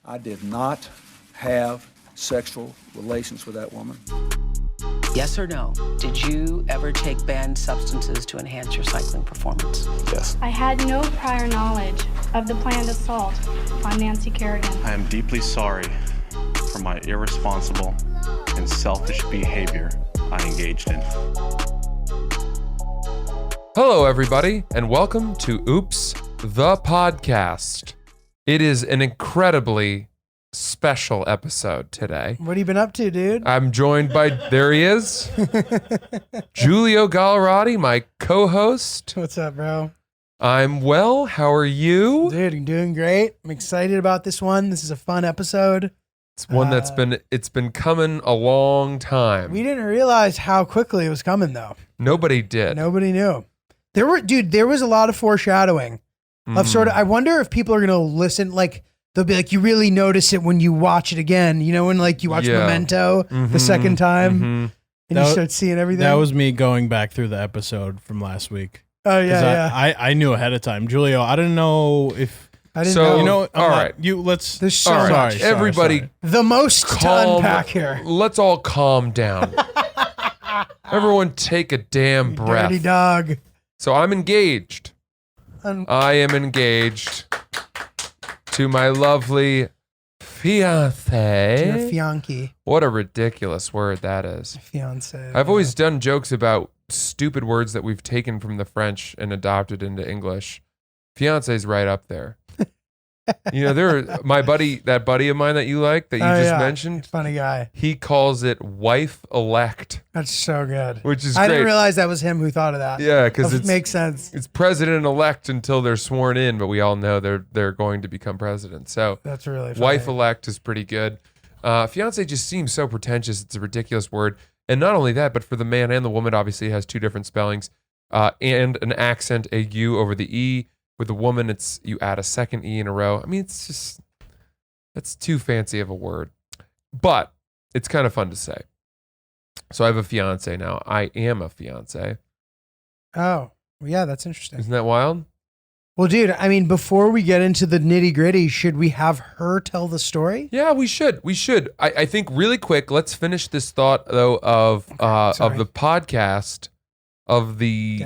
I did not have sexual relations with that woman. Yes or no? Did you ever take banned substances to enhance your cycling performance? Yes. I had no prior knowledge of the planned assault on Nancy Kerrigan. I am deeply sorry for my irresponsible and selfish behavior I engaged in. Hello, everybody, and welcome to Oops, the podcast. It is an incredibly special episode today. What have you been up to, dude? I'm joined by, there he is, Giulio Gallerati, my co-host. What's up, bro? I'm well. How are you? Dude, I'm doing great. I'm excited about this one. This is a fun episode. It's one that's been coming a long time. We didn't realize how quickly it was coming, though. Nobody did. Nobody knew. There was a lot of foreshadowing of sort of, I wonder if people are going to listen, like, they'll be like, you really notice it when you watch it again. You know, when like you watch Memento the second time and you start seeing everything. That was me going back through the episode from last week. Oh, yeah. I knew ahead of time. Julio, I didn't know if... I didn't know. You know, all right. There's so all right. much. Everybody, The most to calm. unpack here. Let's all calm down. Everyone take a damn breath. Dirty dog. So I'm engaged. I am engaged to my lovely fiance. Fianchi. What a ridiculous word that is. Fiance. I've always done jokes about stupid words that we've taken from the French and adopted into English. Fiance's right up there. You know, that buddy of mine that you like, that you just mentioned. Funny guy. He calls it wife-elect. That's so good. Which is I great. didn't realize that was him who thought of that. Yeah, because it makes sense. It's president-elect until they're sworn in, but we all know they're going to become president. So that's really funny. Wife-elect is pretty good. Fiance just seems so pretentious. It's a ridiculous word. And not only that, but for the man and the woman, obviously it has two different spellings and an accent, a U over the E. With the woman, it's you add a second E in a row. I mean, that's too fancy of a word. But it's kind of fun to say. So I have a fiance now. I am a fiance. Oh, yeah, that's interesting. Isn't that wild? Well, dude, I mean, before we get into the nitty gritty, should we have her tell the story? Yeah, we should. We should. I think really quick, let's finish this thought, though, of the podcast. Of the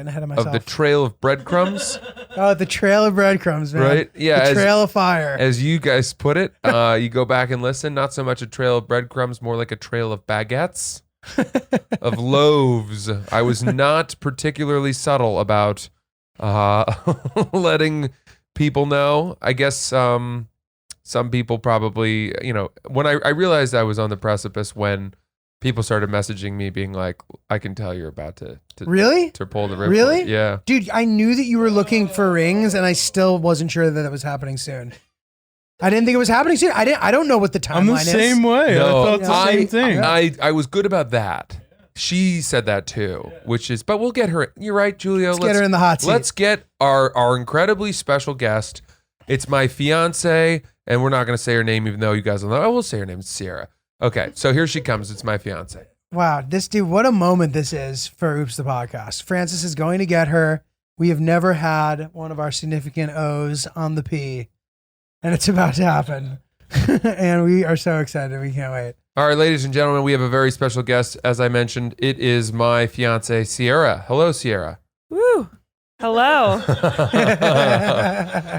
trail of breadcrumbs. Oh, the trail of breadcrumbs, man. Right? Yeah. The trail of fire. As you guys put it, you go back and listen. Not so much a trail of breadcrumbs, more like a trail of baguettes, of loaves. I was not particularly subtle about letting people know. I guess some people probably, you know, when I realized I was on the precipice when people started messaging me being like, I can tell you're about to really? To pull the ripcord. Really? Yeah. Dude, I knew that you were looking for rings and I still wasn't sure that it was happening soon. I didn't think it was happening soon. I don't know what the timeline is. I'm the same way. No, I thought the same thing. I was good about that. She said that too, which is, but we'll get her. You're right, Julio. Let's get her in the hot seat. Let's get our incredibly special guest. It's my fiance, and we're not going to say her name, even though you guys will know. I will say her name. It's Sierra. Okay, so here she comes. It's my fiance. Wow, this dude, what a moment this is for Oops the Podcast. Francis is going to get her. We have never had one of our significant O's on the P, and it's about to happen. And we are so excited. We can't wait. All right, ladies and gentlemen, we have a very special guest. As I mentioned, it is my fiance, Sierra. Hello, Sierra. Woo. Hello.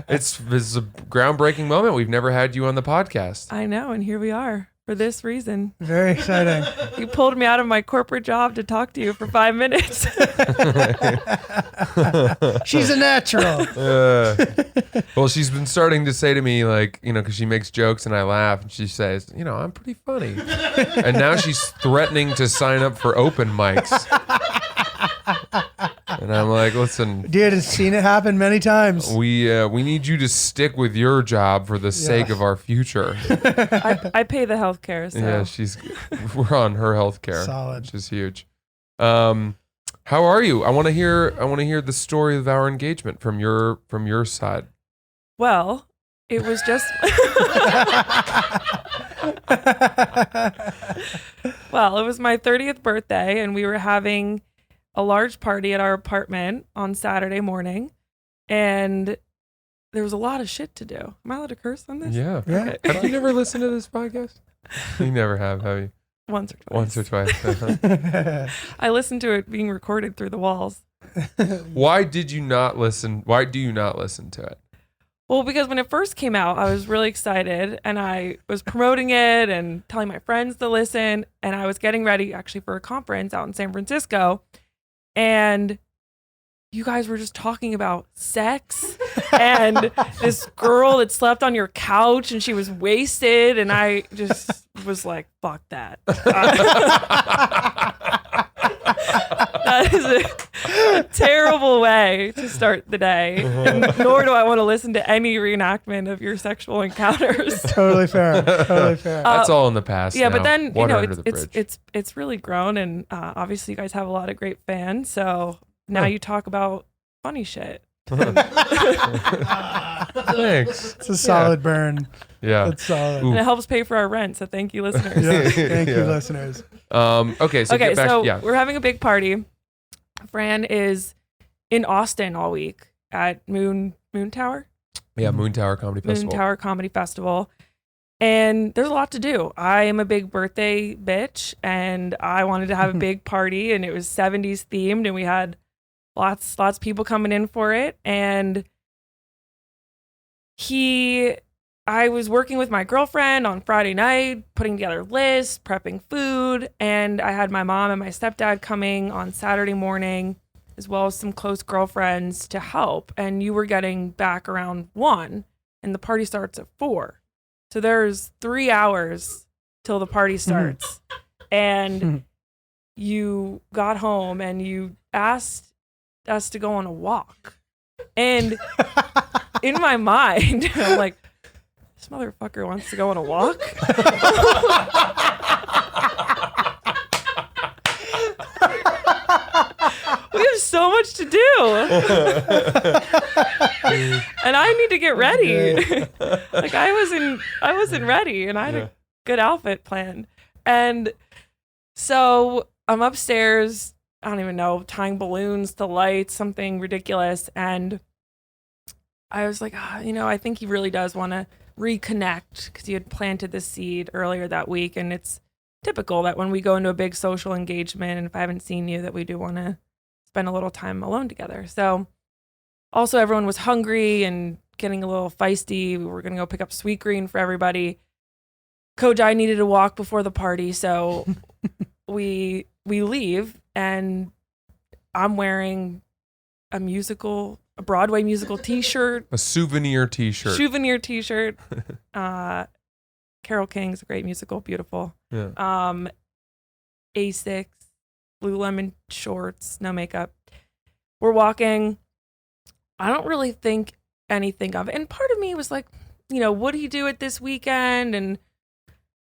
This is a groundbreaking moment. We've never had you on the podcast. I know, and here we are. For this reason. Very exciting. You pulled me out of my corporate job to talk to you for 5 minutes. She's a natural. Well, she's been starting to say to me, like, you know, because she makes jokes and I laugh, and she says, you know, I'm pretty funny. And now she's threatening to sign up for open mics. And I'm like, listen, dude, I've seen it happen many times. We need you to stick with your job for the sake of our future. I pay the health care. So. Yeah, we're on her health care. Solid. Which is huge. How are you? I want to hear the story of our engagement from your side. Well, it was just well, it was my 30th birthday, and we were having a large party at our apartment on Saturday morning. And there was a lot of shit to do. Am I allowed to curse on this? Yeah. Yeah. Have you never listened to this podcast? You never have you? Once or twice. Once or twice. I listened to it being recorded through the walls. Why do you not listen to it? Well, because when it first came out, I was really excited and I was promoting it and telling my friends to listen. And I was getting ready actually for a conference out in San Francisco. And you guys were just talking about sex and this girl that slept on your couch and she was wasted. And I just was like, fuck that. That is a terrible way to start the day. And nor do I want to listen to any reenactment of your sexual encounters. Totally fair. Totally fair. That's all in the past. Yeah, now. but then Water you know under the bridge. it's really grown, and obviously you guys have a lot of great fans. So now you talk about funny shit. Thanks. It's a solid burn. Yeah. It's solid. And it helps pay for our rent. So thank you, listeners. Yeah. Thank you, Yeah. listeners. Okay. So Okay, get back. so Yeah. we're having a big party. Fran is in Austin all week at Moon Tower. Yeah. Moon Tower Comedy Festival. Moon Tower Comedy Festival. And there's a lot to do. I am a big birthday bitch and I wanted to have a big party and it was 70s themed and we had lots of people coming in for it. And I was working with my girlfriend on Friday night, putting together lists, prepping food, and I had my mom and my stepdad coming on Saturday morning, as well as some close girlfriends to help. And you were getting back around 1, and the party starts at 4. So there's 3 hours till the party starts. And you got home and you asked us to go on a walk. And in my mind, I'm like, this motherfucker wants to go on a walk. We have so much to do. And I need to get ready. Like I wasn't ready and I had a good outfit planned. And so I'm upstairs, I don't even know, tying balloons to lights, something ridiculous. And I was like, I think he really does want to reconnect because you had planted the seed earlier that week. And it's typical that when we go into a big social engagement and if I haven't seen you, that we do want to spend a little time alone together. So also everyone was hungry and getting a little feisty. We were going to go pick up Sweet Green for everybody. Kojai needed a walk before the party. So we leave and I'm wearing a Broadway musical t-shirt. A souvenir t-shirt. Souvenir t-shirt. Carole King's a great musical, beautiful. Yeah. Asics, Lululemon shorts, no makeup. We're walking. I don't really think anything of it. And part of me was like, would he do it this weekend? And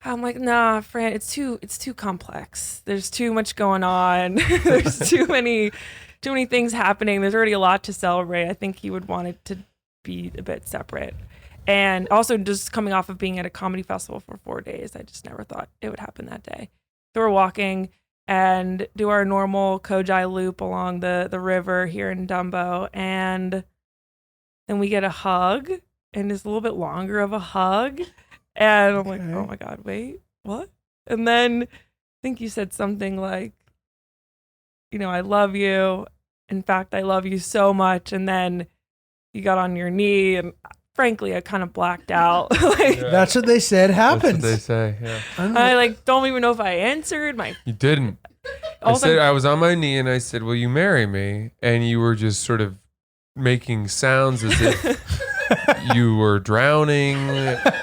I'm like, nah, Fran, it's too complex. There's too much going on. There's too many things happening. There's already a lot to celebrate. I think he would want it to be a bit separate. And also just coming off of being at a comedy festival for 4 days, I just never thought it would happen that day. So we're walking and do our normal Kojai loop along the river here in Dumbo. And then we get a hug, and it's a little bit longer of a hug. And I'm like, oh my God, wait, what? And then I think you said something like, I love you. In fact, I love you so much. And then you got on your knee and frankly, I kind of blacked out. That's what they said happens. That's what they say, yeah. I don't even know if I answered. You didn't. I was on my knee and I said, will you marry me? And you were just sort of making sounds as if you were drowning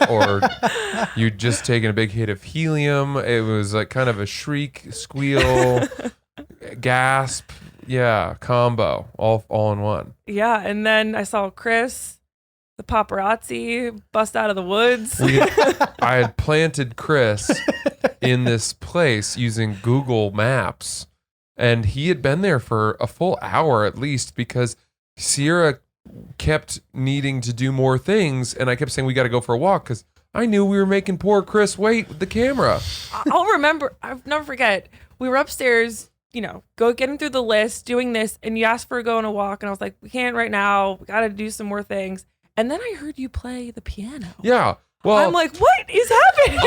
or you'd just taken a big hit of helium. It was like kind of a shriek, squeal, gasp. Yeah, combo, all in one. Yeah, and then I saw Chris, the paparazzi, bust out of the woods. I had planted Chris in this place using Google Maps, and he had been there for a full hour at least because Sierra kept needing to do more things, and I kept saying we got to go for a walk because I knew we were making poor Chris wait with the camera. I'll never forget. We were upstairs, go getting through the list, doing this, and you asked for a go on a walk, and I was like, we can't right now. We got to do some more things. And then I heard you play the piano. Yeah. Well, I'm like, what is happening?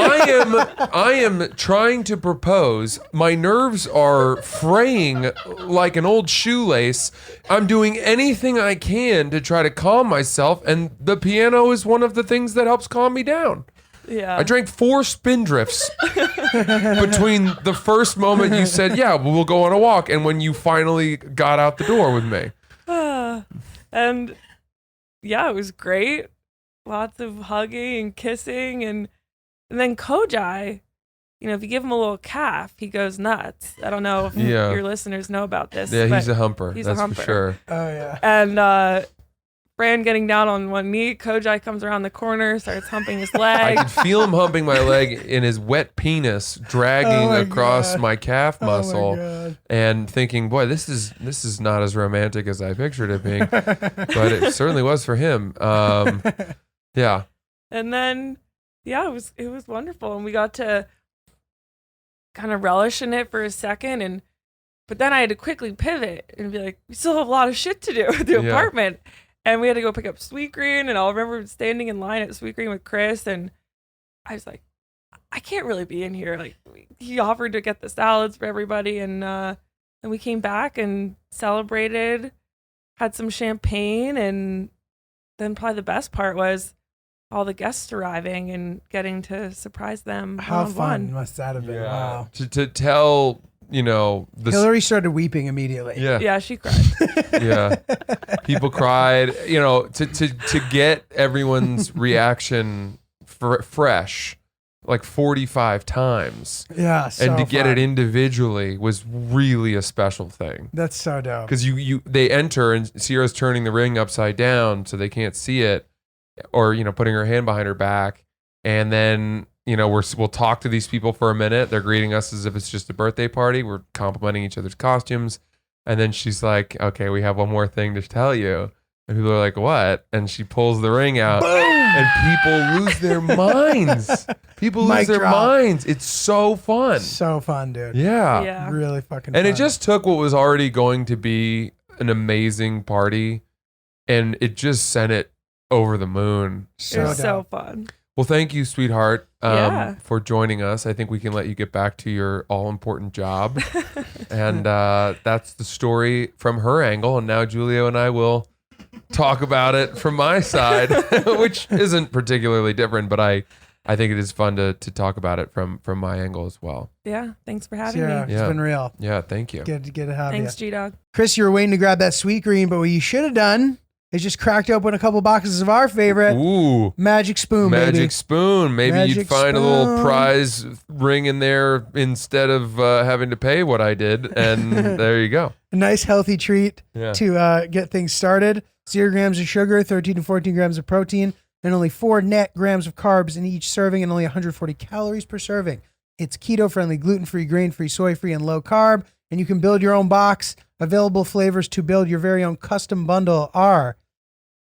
I am trying to propose. My nerves are fraying like an old shoelace. I'm doing anything I can to try to calm myself, and the piano is one of the things that helps calm me down. Yeah. I drank 4 Spindrifts between the first moment you said, "Yeah, we'll go on a walk," and when you finally got out the door with me. And yeah, it was great. Lots of hugging and kissing, and then Kojai, if you give him a little calf, he goes nuts. I don't know if your listeners know about this. Yeah, but he's a humper. That's humper. for sure. Oh yeah. And Fran getting down on one knee, Kojai comes around the corner, starts humping his I leg. could feel him humping my leg in his wet penis, dragging across my calf muscle, and thinking, "Boy, this is not as romantic as I pictured it being," but it certainly was for him. Yeah. And then, it was wonderful, and we got to kind of relish in it for a second, but then I had to quickly pivot and be like, we still have a lot of shit to do at the apartment. And we had to go pick up Sweetgreen, and I'll remember standing in line at Sweetgreen with Chris, and I was like, I can't really be in here. Like, he offered to get the salads for everybody, and we came back and celebrated, had some champagne, and then probably the best part was all the guests arriving and getting to surprise them. How one-on-one. fun must that have been? Wow. To tell, Hillary started weeping immediately. Yeah, she cried. Yeah. People cried, to get everyone's reaction fresh like 45 times. Yeah. So and to get fun. it individually was really a special thing. That's so dope. Because they enter and Sierra's turning the ring upside down so they can't see it, or putting her hand behind her back, and then we'll talk to these people for a minute. They're greeting us as if it's just a birthday party. We're complimenting each other's costumes, and then she's like, "Okay, we have one more thing to tell you." And people are like, "What?" And she pulls the ring out, and people lose their minds. People lose their minds. It's so fun. So fun, dude. Yeah. Really fucking And fun. it just took what was already going to be an amazing party, and it just sent it over the moon. It was so fun. Well, thank you, sweetheart, Yeah. for joining us. I think we can let you get back to your all-important job. And that's the story from her angle. And now Julio and I will talk about it from my side, which isn't particularly different, but I think it is fun to talk about it from my angle as well. Yeah. Thanks for having Sierra, me. it's been real. Yeah, thank you. Good to have Thanks, you. G-Dog. Chris, you were waiting to grab that Sweetgreen, but what you should have done is just cracked open a couple boxes of our favorite Ooh. Magic Spoon, Magic baby. Spoon. Maybe you'd Magic find a little Spoon. prize ring in there instead of having to pay what I did. And there you go. A nice healthy treat Yeah. to get things started. 0 grams of sugar, 13 to 14 grams of protein, and only 4 net grams of carbs in each serving, and only 140 calories per serving. It's keto-friendly, gluten-free, grain-free, soy-free, and low-carb, and you can build your own box. Available flavors to build your very own custom bundle are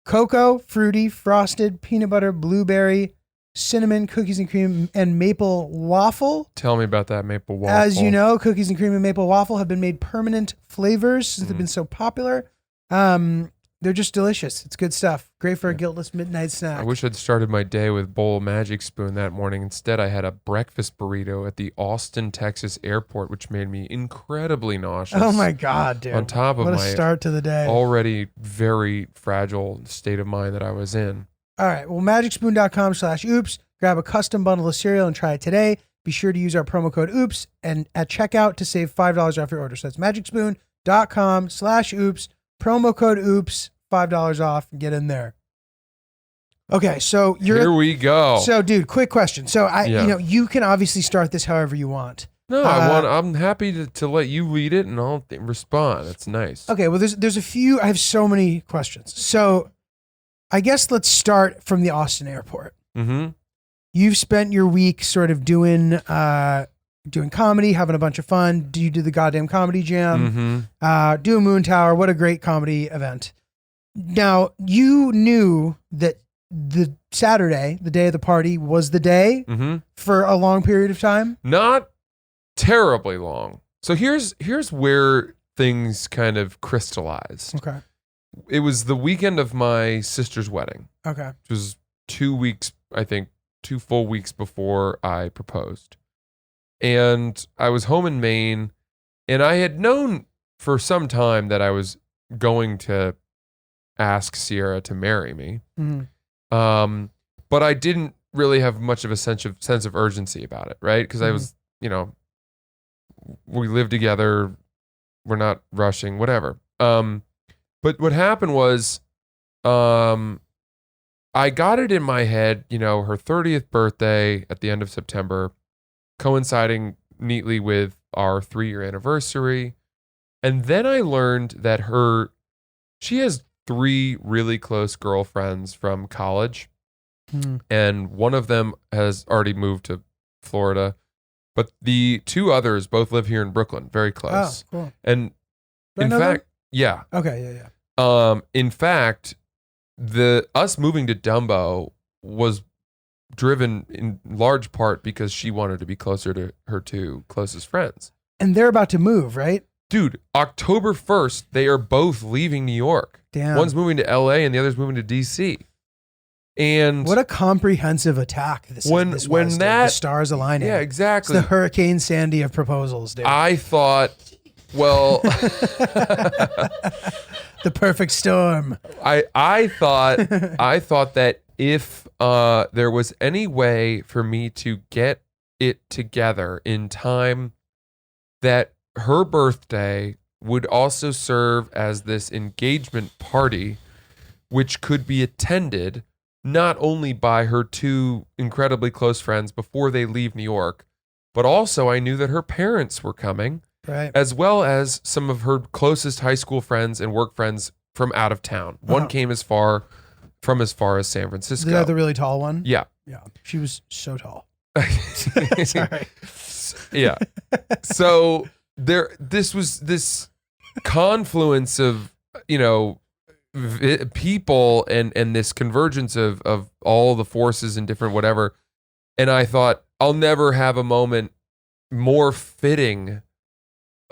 cocoa, fruity, frosted, peanut butter, blueberry, cinnamon, cookies and cream, and maple waffle. Tell me about that maple waffle. As you know, cookies and cream and maple waffle have been made permanent flavors since they've been so popular. They're just delicious. It's good stuff. Great for a guiltless midnight snack. I wish I'd started my day with bowl of Magic Spoon that morning. Instead, I had a breakfast burrito at the Austin, Texas airport, which made me incredibly nauseous. Oh my God, dude. On top of what a my start to the day. already very fragile state of mind that I was in. All right. Well, magicspoon.com/oops. Grab a custom bundle of cereal and try it today. Be sure to use our promo code oops and at checkout to save $5 off your order. So that's magicspoon.com/oops. Promo code oops, $5 off, and get in there. Okay, so Here we go. So, dude, quick question. So, Yeah. you can obviously start this however you want. No, I'm happy to let you read it and I'll respond. That's nice. Okay, well, there's a few. I have so many questions. So, I guess let's start from the Austin airport. Mm-hmm. You've spent your week sort of doing comedy, having a bunch of fun. You did the goddamn comedy jam. Mm-hmm. Do a Moon Tower. What a great comedy event. Now, you knew that the Saturday, the day of the party, was the day for a long period of time? Not terribly long. So here's where things kind of crystallized. Okay. it was the weekend of my sister's wedding, Okay. which was 2 weeks, I think, 2 full weeks before I proposed. And I was home in Maine, and I had known for some time that I was going to ask Sierra to marry me. But I didn't really have much of a sense of urgency about it, right? Because I was, we live together, we're not rushing, whatever. But what happened was, I got it in my head, her 30th birthday at the end of September, coinciding neatly with our 3-year anniversary. And then I learned that she has 3 really close girlfriends from college. And one of them has already moved to Florida. But the 2 others both live here in Brooklyn, very close. Oh, cool. And Do I in know them? fact, yeah. Okay, yeah. In fact, us moving to Dumbo was driven in large part because she wanted to be closer to her 2 closest friends. And they're about to move, right? Dude, October 1st, they are both leaving New York. Damn. One's moving to LA and the other's moving to DC. And What a comprehensive attack this When was, dude. that- The stars aligning. yeah, It's exactly. the Hurricane Sandy of proposals, dude. I thought, well, The perfect storm. I thought that if there was any way for me to get it together in time that her birthday would also serve as this engagement party, which could be attended not only by her 2 incredibly close friends before they leave New York, but also I knew that her parents were coming, Right. as well as some of her closest high school friends and work friends from out of town. One came as far as San Francisco. Is that the really tall one? Yeah. Yeah. She was so tall. Sorry. Yeah. So this was this confluence of, people and this convergence of all the forces and different whatever. And I thought, I'll never have a moment more fitting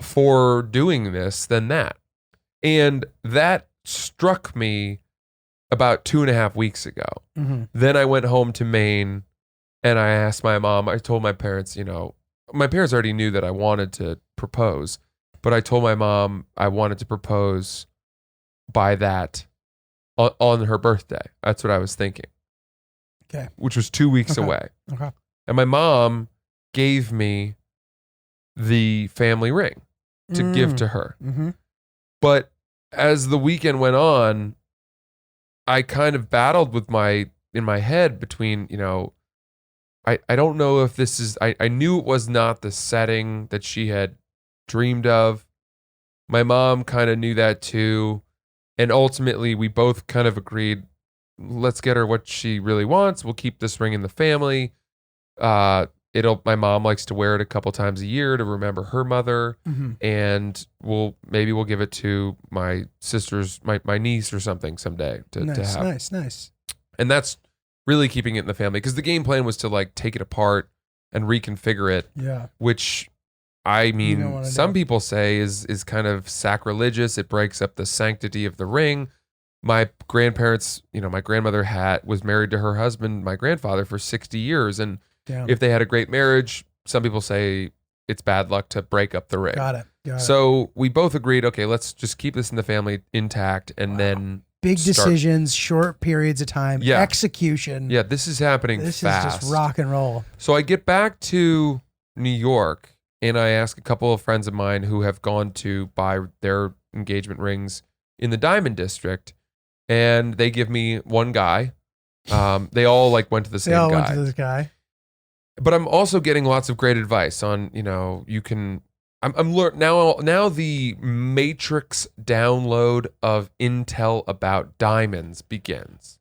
for doing this than that. And that struck me about 2.5 weeks ago. Then I went home to Maine and I asked my mom, I told my parents, my parents already knew that I wanted to propose, but I told my mom I wanted to propose by that on her birthday. That's what I was thinking. Okay. Which was 2 weeks Okay. away. Okay. And my mom gave me the family ring to give to her. But as the weekend went on, I kind of battled with in my head between, I don't know if this is, I knew it was not the setting that she had dreamed of. My mom kind of knew that too. And ultimately, we both kind of agreed, let's get her what she really wants. We'll keep this ring in the family. My mom likes to wear it a couple times a year to remember her mother. And we'll give it to my sister's, my niece or something someday to have. Nice. And that's really keeping it in the family, because the game plan was to take it apart and reconfigure it. Yeah. Which, I don't mean, wanna some do. people say is kind of sacrilegious. It breaks up the sanctity of the ring. My grandparents, my grandmother was married to her husband, my grandfather, for 60 years. And Damn. if they had a great marriage, some people say it's bad luck to break up the ring. Got it. So we both agreed, okay, let's just keep this in the family intact, and then Big start- decisions, short periods of time, Yeah. execution. Yeah, this is happening This fast. is just rock and roll. So I get back to New York and I ask a couple of friends of mine who have gone to buy their engagement rings in the Diamond District, and they give me one guy. They all went to the They same all guy. went to this guy. But I'm also getting lots of great advice on, you can. I'm now the matrix download of intel about diamonds begins,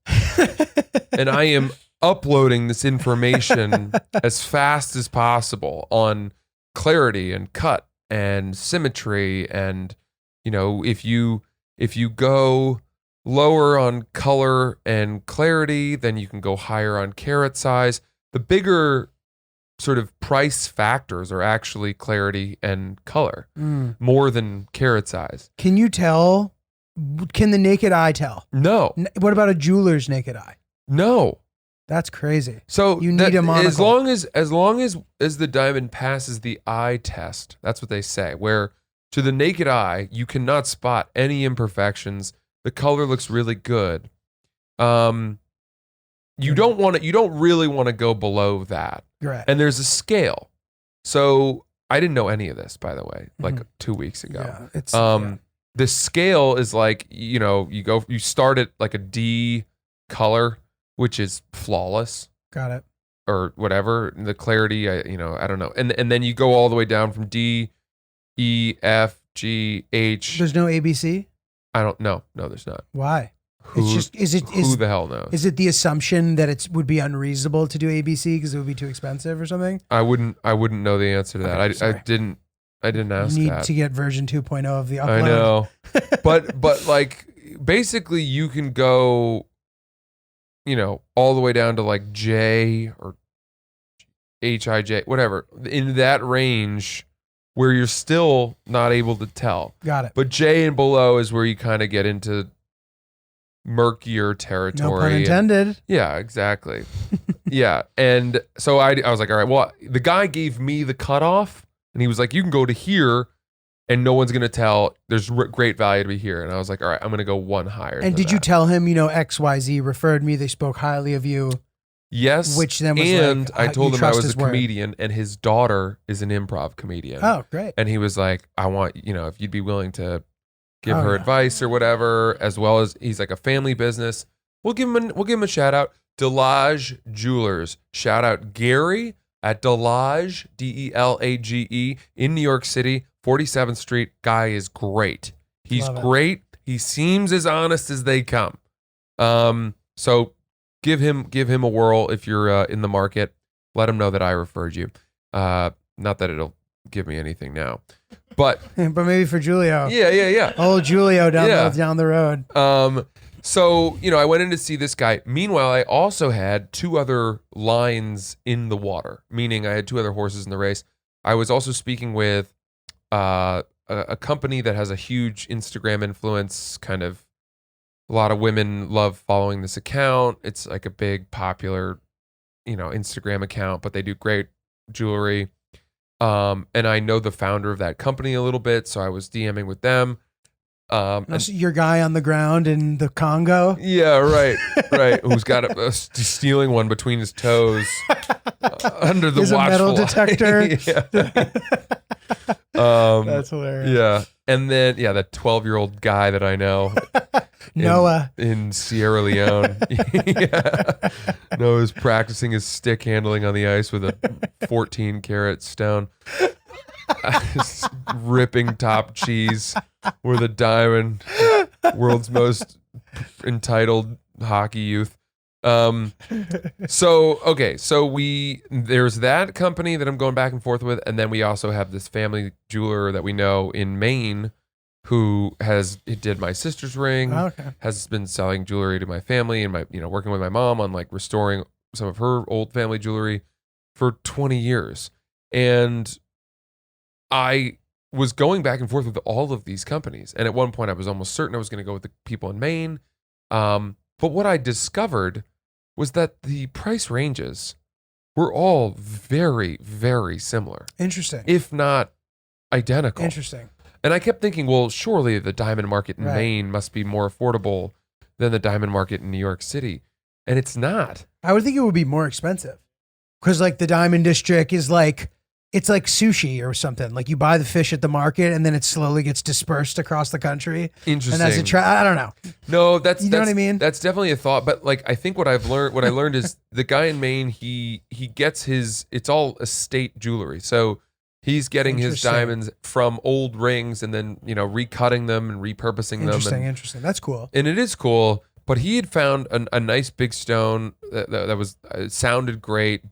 and I am uploading this information as fast as possible on clarity and cut and symmetry, and if you go lower on color and clarity, then you can go higher on carat size. The bigger sort of price factors are actually clarity and color more than carat size. Can you tell Can the naked eye tell? No, What about a jeweler's naked eye? no. That's crazy. So You need a monocle. as long as the diamond passes the eye test, that's what they say. Where to the naked eye, you cannot spot any imperfections. The color looks really good. You don't really want to go below that. Right. And there's a scale. So I didn't know any of this, by the way, like 2 weeks ago. Yeah, it's The scale is like, you start at like a D color, which is flawless got it. or whatever. The clarity, I don't know. And then you go all the way down from D, E, F, G, H. There's no ABC. I don't know. No, there's not. Why? Who, It's just who the hell knows? Is it the assumption that it would be unreasonable to do ABC because it would be too expensive or something? I wouldn't know the answer to that. Okay, I sorry. didn't ask You need that. to get version 2.0 of the upload. I know. but like basically you can go, all the way down to like J or HIJ, whatever, in that range where you're still not able to tell. Got it. But J and below is where you kind of get into murkier territory. No pun intended. Yeah, exactly. Yeah. And so I was like, all right, well, the guy gave me the cutoff and he was like, you can go to here and no one's going to tell. There's great value to be here. And I was like, all right, I'm going to go one higher. And did you tell him, XYZ referred me, they spoke highly of you? Yes. Which then was and like, I told you him I trust was his a word. comedian and his daughter is an improv comedian. Oh, great. And he was like, I want, if you'd be willing to give Oh, her yeah. advice or whatever, as well as he's like a family business. We'll give him a shout out. Delage Jewelers. Shout out Gary at Delage, Delage, in New York City, 47th Street. Guy is great. He's Love it. great. He seems as honest as they come. So give him a whirl if you're in the market. Let him know that I referred you. Not that it'll give me anything now, but But maybe for Julio. yeah. Old Julio Yeah. down the road. So, I went in to see this guy. Meanwhile, I also had 2 other lines in the water, meaning I had 2 other horses in the race. I was also speaking with a company that has a huge Instagram influence, kind of a lot of women love following this account. It's like a big popular, Instagram account, but they do great jewelry. And I know the founder of that company a little bit, so I was DMing with them. So your guy on the ground in the Congo. Yeah, right. Who's got a stealing one between his toes under the Is a metal watchful eye. detector. Yeah. That's hilarious. Yeah, and then that 12-year-old guy that I know, Noah. in Sierra Leone. Yeah. Noah's practicing his stick handling on the ice with a 14-karat stone. Ripping top cheese with a diamond. World's most entitled hockey youth. So there's that company that I'm going back and forth with, and then we also have this family jeweler that we know in Maine who did my sister's ring, Okay. has been selling jewelry to my family and working with my mom on like restoring some of her old family jewelry for 20 years. And I was going back and forth with all of these companies. And at one point I was almost certain I was going to go with the people in Maine. But what I discovered was that the price ranges were all very, very similar, Interesting. if not identical. Interesting. And I kept thinking, well, surely the diamond market in Right. Maine must be more affordable than the diamond market in New York City. And it's not. I would think it would be more expensive because like the Diamond District is like, it's like sushi or something. Like you buy the fish at the market and then it slowly gets dispersed across the country. Interesting. And that's I don't know. No, that's You know what I mean? That's definitely a thought. But like, I think what I learned is the guy in Maine, he gets it's all estate jewelry. So he's getting his Interesting. diamonds from old rings and then, recutting them and repurposing them. Interesting. That's cool. And it is cool. But he had found a nice big stone that was sounded great,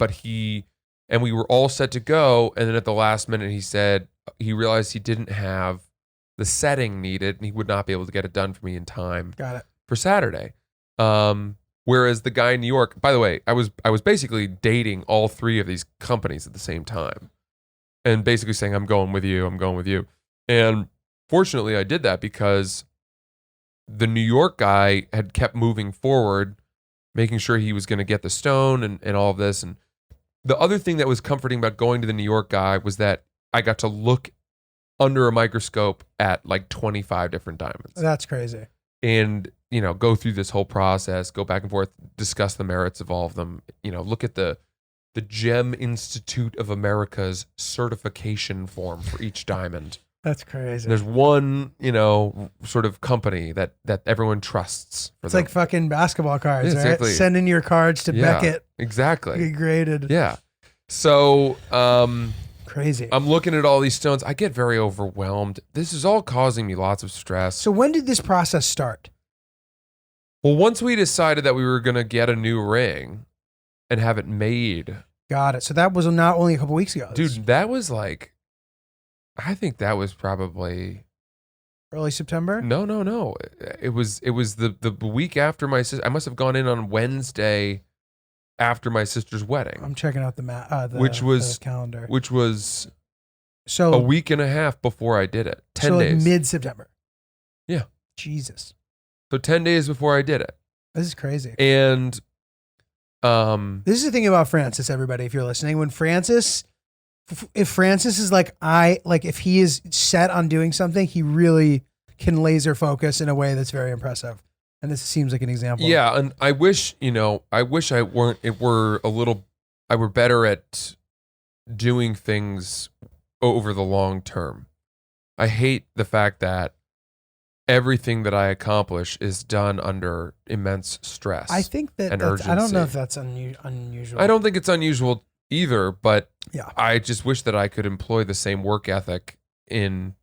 and we were all set to go. And then at the last minute, he said he realized he didn't have the setting needed and he would not be able to get it done for me in time Got it. for Saturday. Whereas the guy in New York, by the way, I was basically dating all 3 of these companies at the same time and basically saying, I'm going with you. And fortunately I did that because the New York guy had kept moving forward, making sure he was going to get the stone and all of this. And the other thing that was comforting about going to the New York guy was that I got to look under a microscope at like 25 different diamonds. That's crazy. And, you know, go through this whole process, go back and forth, discuss the merits of all of them, you know, look at the Gem Institute of America's certification form for each diamond. That's crazy. There's one, you know, sort of company that everyone trusts. It's like fucking basketball cards, Yeah, right? exactly. Send in your cards to Beckett. Exactly. Get graded. Yeah. So, Crazy. I'm looking at all these stones. I get very overwhelmed. This is all causing me lots of stress. So when did this process start? Well, once we decided that we were going to get a new ring and have it made. Got it. So that was not only a couple weeks ago. Dude, that was like, I think that was probably Early September? No. It was the week after my sister. I must have gone in on Wednesday after my sister's wedding. I'm checking out the calendar. Which was So a week and a half before I did it. 10 so days. like mid-September. Yeah. Jesus. So 10 days before I did it. This is crazy. And This is the thing about Francis, everybody, if you're listening. When Francis, if Francis is like, if he is set on doing something, he really can laser focus in a way that's very impressive. And this seems like an example. yeah, and I wish I were better at doing things over the long term. I hate the fact that everything that I accomplish is done under immense stress. I think that and I don't know urgency. if that's unusual. I don't think it's unusual either, but Yeah. I just wish that I could employ the same work ethic in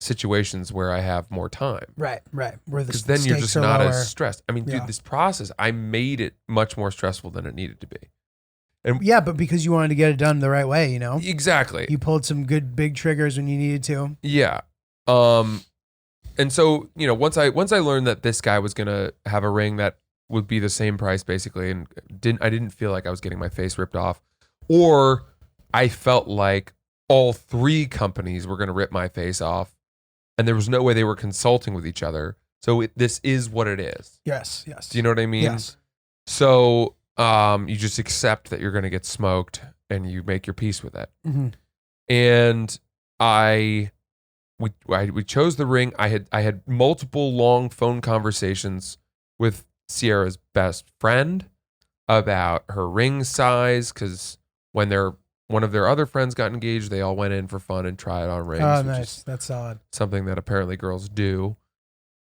situations where I have more time. Right. Where the Because then you're stakes just are not lower. as stressed. I mean, Yeah. dude, this process, I made it much more stressful than it needed to be. Yeah, but because you wanted to get it done the right way, you know? Exactly. You pulled some good big triggers when you needed to. Yeah. And so, you know, once I learned that this guy was gonna have a ring that would be the same price basically, and I didn't feel like I was getting my face ripped off, or I felt like all three companies were gonna rip my face off, and there was no way they were consulting with each other. So this is what it is. Yes. Do you know what I mean? Yes. So you just accept that you're gonna get smoked, and you make your peace with it. Mm-hmm. And we chose the ring. I had multiple long phone conversations with Sierra's best friend about her ring size, because when one of their other friends got engaged, they all went in for fun and tried on rings. Oh, which nice. is That's solid. something that apparently girls do,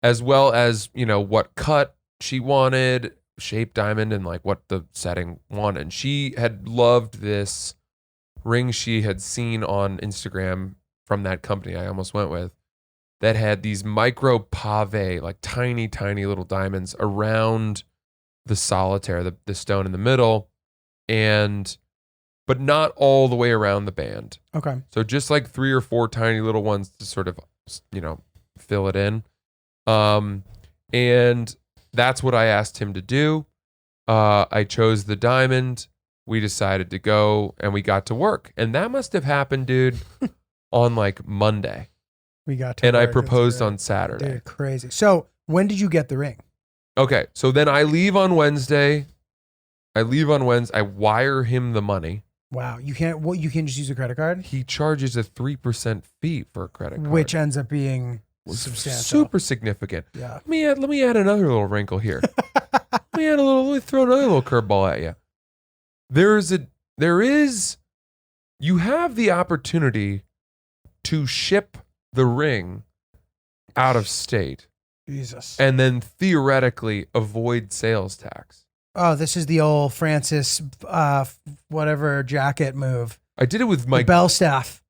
as well as, you know, what cut she wanted, shape, diamond, and like what the setting wanted. And she had loved this ring she had seen on Instagram from that company I almost went with, that had these micro pave, like tiny little diamonds around the solitaire, the stone in the middle, but not all the way around the band. Okay. So just like 3 or 4 tiny little ones to sort of, you know, fill it in. And that's what I asked him to do. I chose the diamond. We decided to go, and we got to work. And that must have happened, dude, on like Monday. We got to And I work. That's proposed great. on Saturday. Dude, crazy. So when did you get the ring? Okay, so then I leave on Wednesday. I wire him the money. Wow. You can just use a credit card? He charges a 3% fee for a credit card, Which ends up being substantial. super significant. Yeah. Let me add another little wrinkle here. let me throw another little curveball at you. You have the opportunity to ship the ring out of state Jesus. and then theoretically avoid sales tax. Oh, this is the old Francis, whatever jacket move. I did it with The my. bell staff,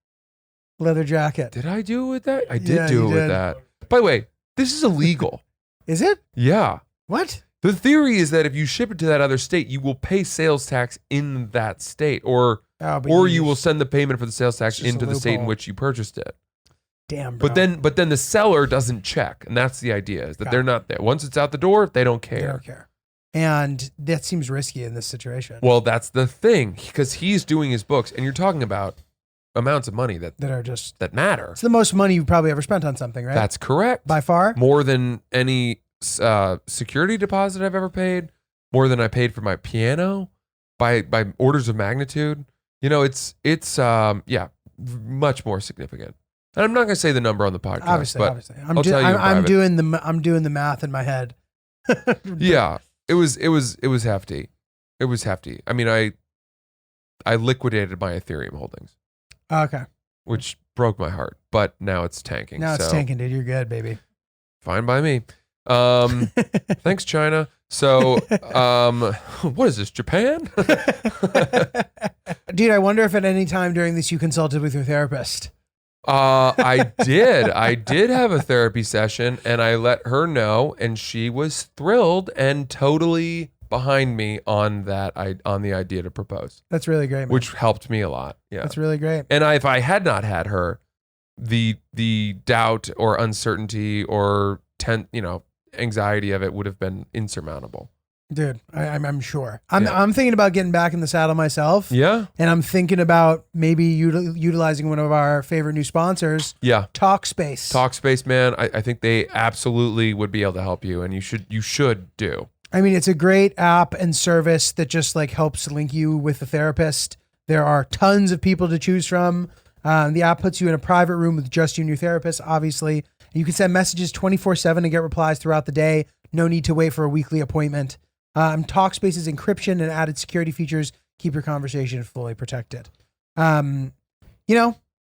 leather jacket. Did I do it with that? I did Yeah, do you it with did. that. By the way, this is illegal. Is it? Yeah. What? The theory is that if you ship it to that other state, you will pay sales tax in that state, or Oh, but you will send the payment for the sales tax It's just into a the state in loophole. which you purchased it. Damn, bro. But then the seller doesn't check, and that's the idea, is that Got they're it. not there. Once it's out the door, they don't They care. don't care. And that seems risky in this situation. Well, that's the thing, because he's doing his books, and you're talking about amounts of money that that are just. matter. It's the most money you've probably ever spent on something, right? That's correct. By far. More than any security deposit I've ever paid, more than I paid for my piano by orders of magnitude. You know, it's much more significant. And I'm not going to say the number on the podcast, but I'll tell you in private. I'm doing the math in my head. Yeah, it was hefty. It was hefty. I mean, I liquidated my Ethereum holdings, Okay. which broke my heart, but now it's tanking. Now it's tanking, dude. You're good, baby. Fine by me. Thanks, China. So, what is this, Japan? Dude, I wonder if at any time during this you consulted with your therapist. I did. I did have a therapy session, and I let her know, and she was thrilled and totally behind me on on the idea to propose. That's really great, man. Which helped me a lot. Yeah, that's really great. And if I had not had her, the doubt or uncertainty or anxiety of it would have been insurmountable. Dude, I'm sure. I'm thinking about getting back in the saddle myself. Yeah. And I'm thinking about maybe utilizing one of our favorite new sponsors. Yeah. Talkspace. Talkspace, man. I think they absolutely would be able to help you, and you should do. I mean, it's a great app and service that just like helps link you with a therapist. There are tons of people to choose from. The app puts you in a private room with just you and your therapist, obviously. You can send messages 24/7 and get replies throughout the day. No need to wait for a weekly appointment. Talkspace's encryption and added security features keep your conversation fully protected.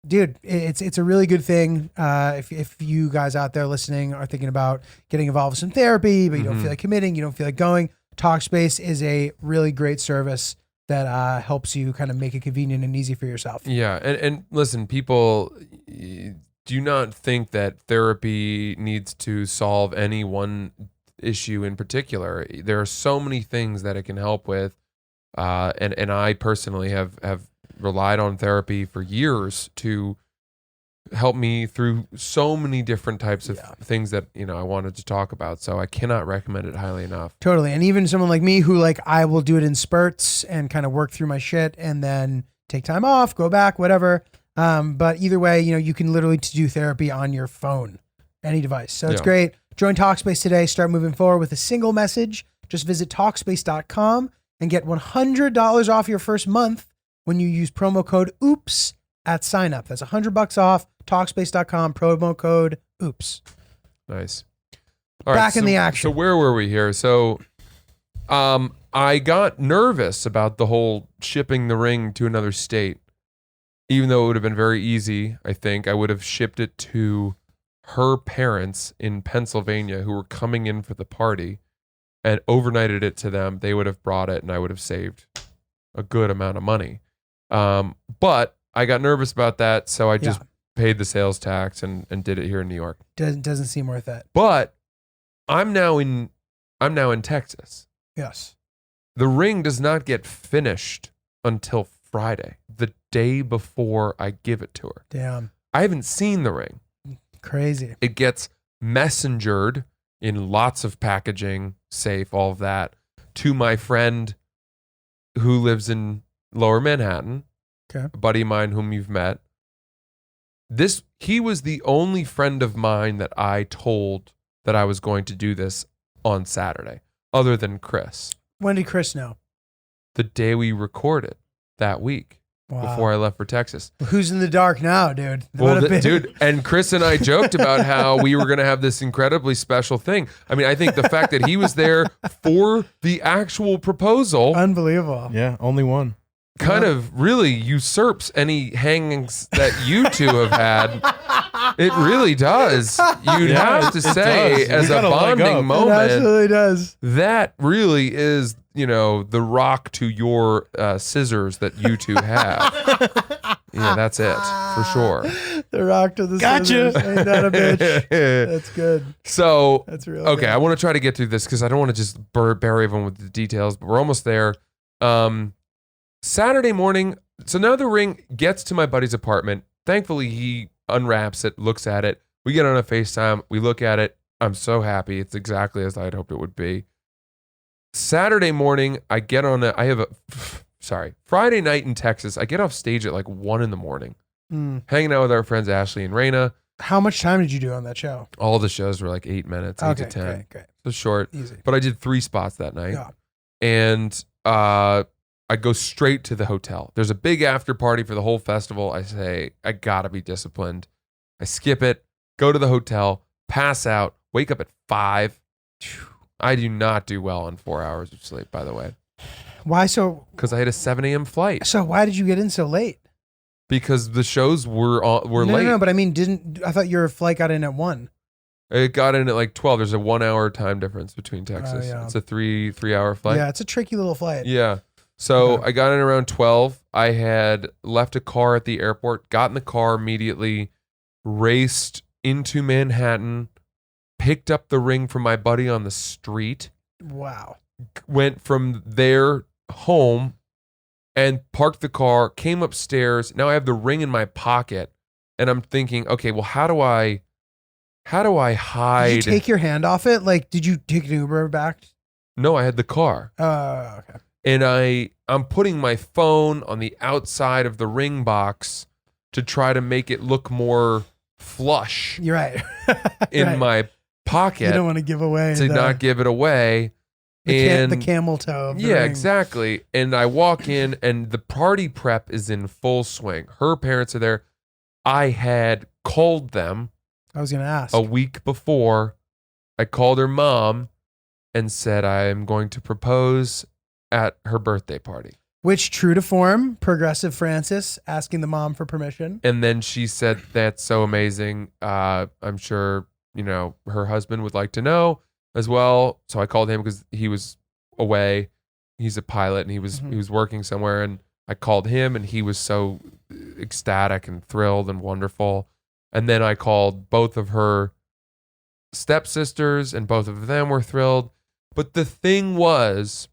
Dude, it's a really good thing. If you guys out there listening are thinking about getting involved with some therapy, but you don't feel like committing, you don't feel like going, Talkspace is a really great service that helps you kind of make it convenient and easy for yourself. Yeah. And listen, people, do not think that therapy needs to solve any one issue in particular. There are so many things that it can help with. And I personally have relied on therapy for years to help me through so many different types of things that, I wanted to talk about. So I cannot recommend it highly enough. Totally. And even someone like me who I will do it in spurts and kind of work through my shit and then take time off, go back, whatever. But either way, you can literally do therapy on your phone, any device. So it's great. Join Talkspace today. Start moving forward with a single message. Just visit Talkspace.com and get $100 off your first month when you use promo code OOPS at sign up. That's $100 off. Talkspace.com, promo code OOPS. Nice. All right, Back in the action. So where were we here? So I got nervous about the whole shipping the ring to another state. Even though it would have been very easy, I think I would have shipped it to her parents in Pennsylvania who were coming in for the party and overnighted it to them. They would have brought it and I would have saved a good amount of money. But I got nervous about that, so I just paid the sales tax and did it here in New York. Doesn't seem worth it. But I'm now in Texas. Yes. The ring does not get finished until Friday, the day before I give it to her. Damn. I haven't seen the ring. Crazy. It gets messengered in lots of packaging, safe, all of that, to my friend who lives in Lower Manhattan, okay, a buddy of mine whom you've met. He was the only friend of mine that I told that I was going to do this on Saturday, other than Chris. When did Chris know? The day we recorded that week. Wow. Before I left for Texas. Who's in the dark now, dude? Well, dude, and Chris and I joked about how we were going to have this incredibly special thing. I mean, I think the fact that he was there for the actual proposal. Unbelievable. Yeah, only one. Kind of really usurps any hangings that you two have had. It really does. You'd have to say, as a bonding moment, it absolutely does. That really is, the rock to your scissors that you two have. Yeah, that's it for sure. The rock to the scissors. Ain't that a bitch? That's good. So that's real. Okay, good. I want to try to get through this because I don't want to just bury everyone with the details, but we're almost there. Saturday morning, so now the ring gets to my buddy's apartment. Thankfully, he unwraps it, looks at it. We get on a FaceTime. We look at it. I'm so happy. It's exactly as I'd hoped it would be. Saturday morning, Friday night in Texas, I get off stage at 1 a.m, hanging out with our friends Ashley and Raina. How much time did you do on that show? All the shows were like 8 minutes, 8 to 10. Great. So short. Easy. But I did 3 spots that night. Yeah. And I go straight to the hotel. There's a big after party for the whole festival. I say, I gotta be disciplined. I skip it, go to the hotel, pass out, wake up at 5. I do not do well on 4 hours of sleep, by the way. Why so? Because I had a 7 a.m. flight. So why did you get in so late? Because the shows were late. No, but I mean, I thought your flight got in at 1. It got in at like 12. There's a 1 hour time difference between Texas. Yeah. It's a 3-hour flight. Yeah, it's a tricky little flight. Yeah. So Okay. I got in around 12. I had left a car at the airport, got in the car immediately, raced into Manhattan, picked up the ring from my buddy on the street, Wow. went from there home and parked the car, came upstairs. Now I have the ring in my pocket and I'm thinking, okay, well, how do I hide? Did you take your hand off it? Like, did you take an Uber back? No, I had the car. Okay. And I'm putting my phone on the outside of the ring box to try to make it look more flush You're right. in Right. my pocket You don't want to give away to not give it away. the camel toe. Of the Yeah, ring. exactly. And I walk in and the party prep is in full swing. Her parents are there. I had called them I was gonna ask. a week before. I called her mom and said, I am going to propose at her birthday party. Which, true to form, progressive Francis asking the mom for permission. And then she said, that's so amazing. I'm sure, her husband would like to know as well. So I called him because he was away. He's a pilot and he was working somewhere. And I called him and he was so ecstatic and thrilled and wonderful. And then I called both of her stepsisters and both of them were thrilled. But the thing was,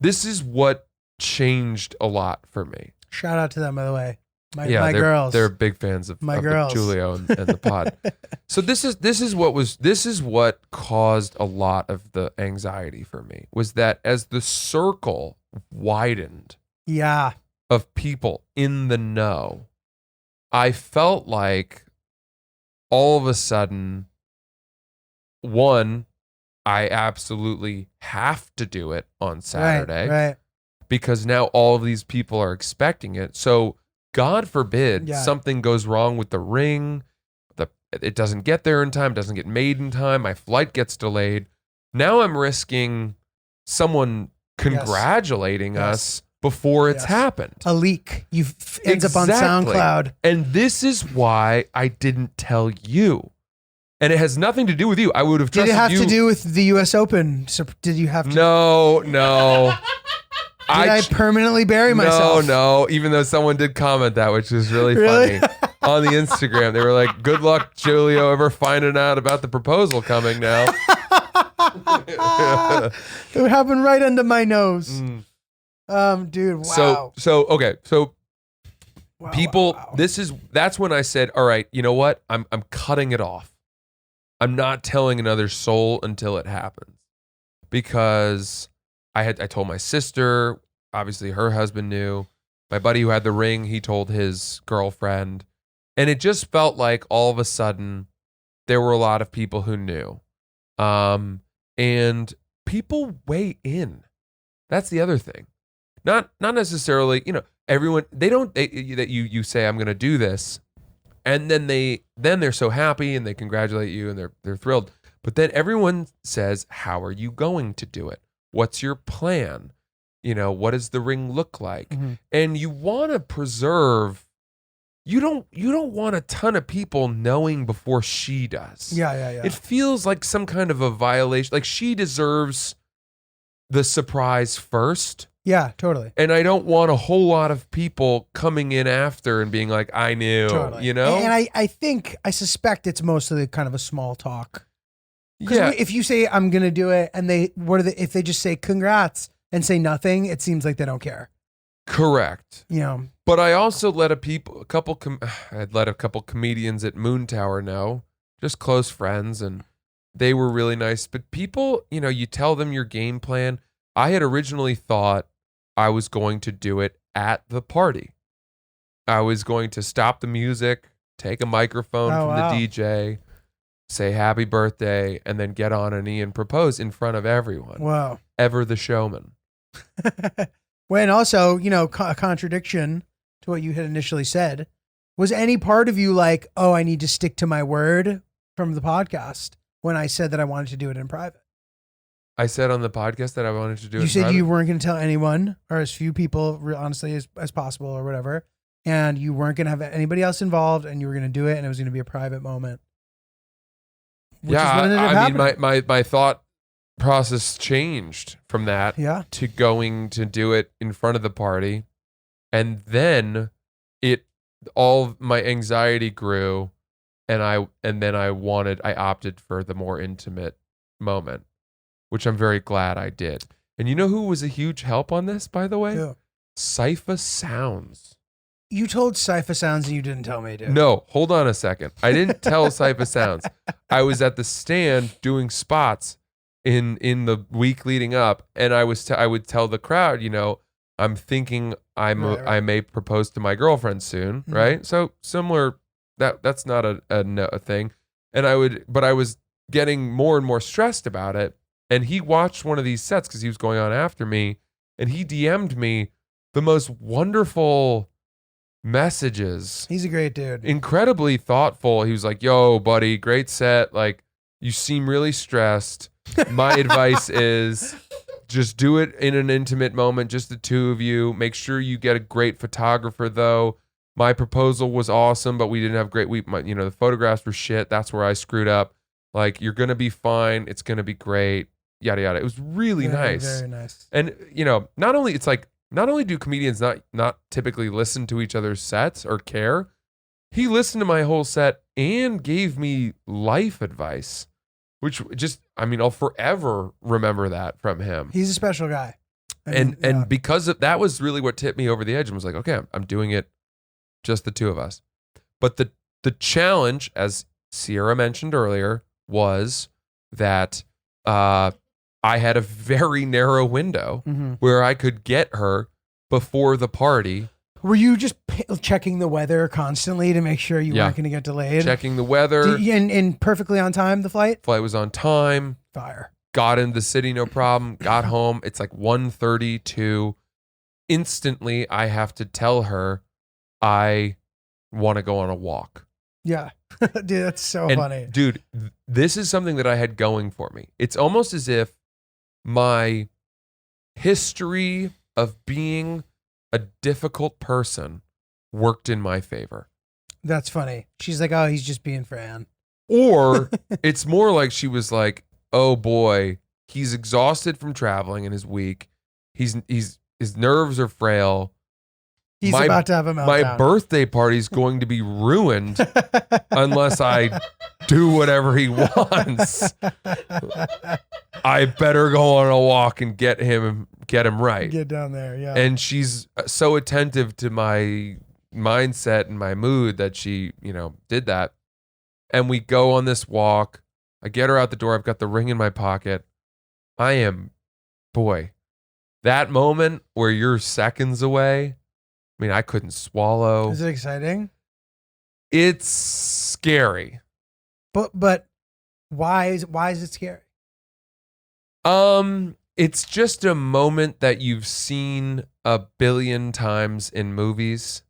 this is what changed a lot for me. Shout out to them, by the way. My they're, girls. They're big fans of girls. Julio and the pod. So this is what caused a lot of the anxiety for me, was that as the circle widened Yeah. of people in the know, I felt like all of a sudden, one, I absolutely have to do it on Saturday. Right. Because now all of these people are expecting it. So God forbid Yeah. something goes wrong with the ring, it doesn't get there in time, doesn't get made in time, my flight gets delayed. Now I'm risking someone congratulating us before it's happened. A leak. Ends up on Exactly. SoundCloud. And this is why I didn't tell you. And it has nothing to do with you. I would have Did trusted it have you. to do with the U.S. Open? So did you have to? No. Did I permanently bury myself? No. Even though someone did comment that, which was really Really? funny on the Instagram. They were like, "Good luck, Julio, ever finding out about the proposal coming now." It happened right under my nose. Dude, wow. So Wow, people, wow. that's when I said, all right, you know what? I'm cutting it off. I'm not telling another soul until it happens, because I told my sister, obviously her husband knew, my buddy who had the ring, he told his girlfriend, and it just felt like all of a sudden there were a lot of people who knew, and people weigh in. That's the other thing. Not necessarily, everyone, that you say, I'm going to do this. And then they're so happy and they congratulate you and they're thrilled. But then everyone says, how are you going to do it? What's your plan? What does the ring look like? Mm-hmm. And you want to preserve, you don't want a ton of people knowing before she does. Yeah. It feels like some kind of a violation. Like, she deserves the surprise first. Yeah, totally. And I don't want a whole lot of people coming in after and being like, I knew, Totally. And I suspect it's mostly kind of a small talk. Yeah. If you say I'm gonna do it, and if they just say congrats and say nothing, it seems like they don't care. Correct. But I also let a couple comedians at Moon Tower know, just close friends, and they were really nice. But people, you tell them your game plan. I had originally thought I was going to do it at the party. I was going to stop the music, take a microphone Oh, from wow. the DJ, say happy birthday, and then get on a knee and propose in front of everyone. Wow. Ever the showman. Well, and also, a contradiction to what you had initially said. Was any part of you like, oh, I need to stick to my word from the podcast when I said that I wanted to do it in private? I said on the podcast that I wanted to do it. You in said private. you weren't going to tell anyone or as few people, honestly, as possible or whatever. And you weren't going to have anybody else involved and you were going to do it and it was going to be a private moment. Which is what ended up I mean, happening. my thought process changed from that Yeah. to going to do it in front of the party. And then all my anxiety grew and then I opted for the more intimate moment, which I'm very glad I did. And you know who was a huge help on this, by the way? Yeah. Cypher Sounds. You told Cypher Sounds and you didn't tell me, dude. No, hold on a second. I didn't tell Cypher Sounds. I was at the stand doing spots in the week leading up, and I would tell the crowd, I'm thinking I may propose to my girlfriend soon, Mhm. right? So similar. That's not a thing. And I was getting more and more stressed about it. And he watched one of these sets because he was going on after me, and he DM'd me the most wonderful messages. He's a great dude. Incredibly thoughtful. He was like, "Yo, buddy, great set. Like, you seem really stressed. My advice is just do it in an intimate moment, just the two of you. Make sure you get a great photographer, though. My proposal was awesome, but we didn't have great. The photographs were shit. That's where I screwed up. Like, you're gonna be fine. It's gonna be great. Yada yada." It was really Very, nice. Very nice. And not only do comedians not typically listen to each other's sets or care, he listened to my whole set and gave me life advice, which I'll forever remember that from him. He's a special guy. I mean, And because of that was really what tipped me over the edge and was like, okay, I'm doing it just the two of us. But the challenge, as Sierra mentioned earlier, was that I had a very narrow window Mhm. where I could get her before the party, Were you just checking the weather constantly to make sure you Yeah. weren't going to get delayed? checking the weather. And perfectly on time, the flight? Flight was on time. Fire. Got into the city, no problem. Got home. It's like 1:32. Instantly, I have to tell her I want to go on a walk. Yeah. Dude, that's so And funny. dude, this is something that I had going for me. It's almost as if my history of being a difficult person worked in my favor. That's funny. She's like, oh, he's just being Fran. Or it's more like she was like, oh boy, he's exhausted from traveling and is weak. His nerves are frail. He's My- about to have a meltdown. My birthday party's going to be ruined unless I do whatever he wants. I better go on a walk and get him right. Get down there, yeah. And she's so attentive to my mindset and my mood that she, did that. And we go on this walk. I get her out the door. I've got the ring in my pocket. That moment where you're seconds away. I mean, I couldn't swallow. Is it exciting? It's scary. But why is it scary? It's just a moment that you've seen a billion times in movies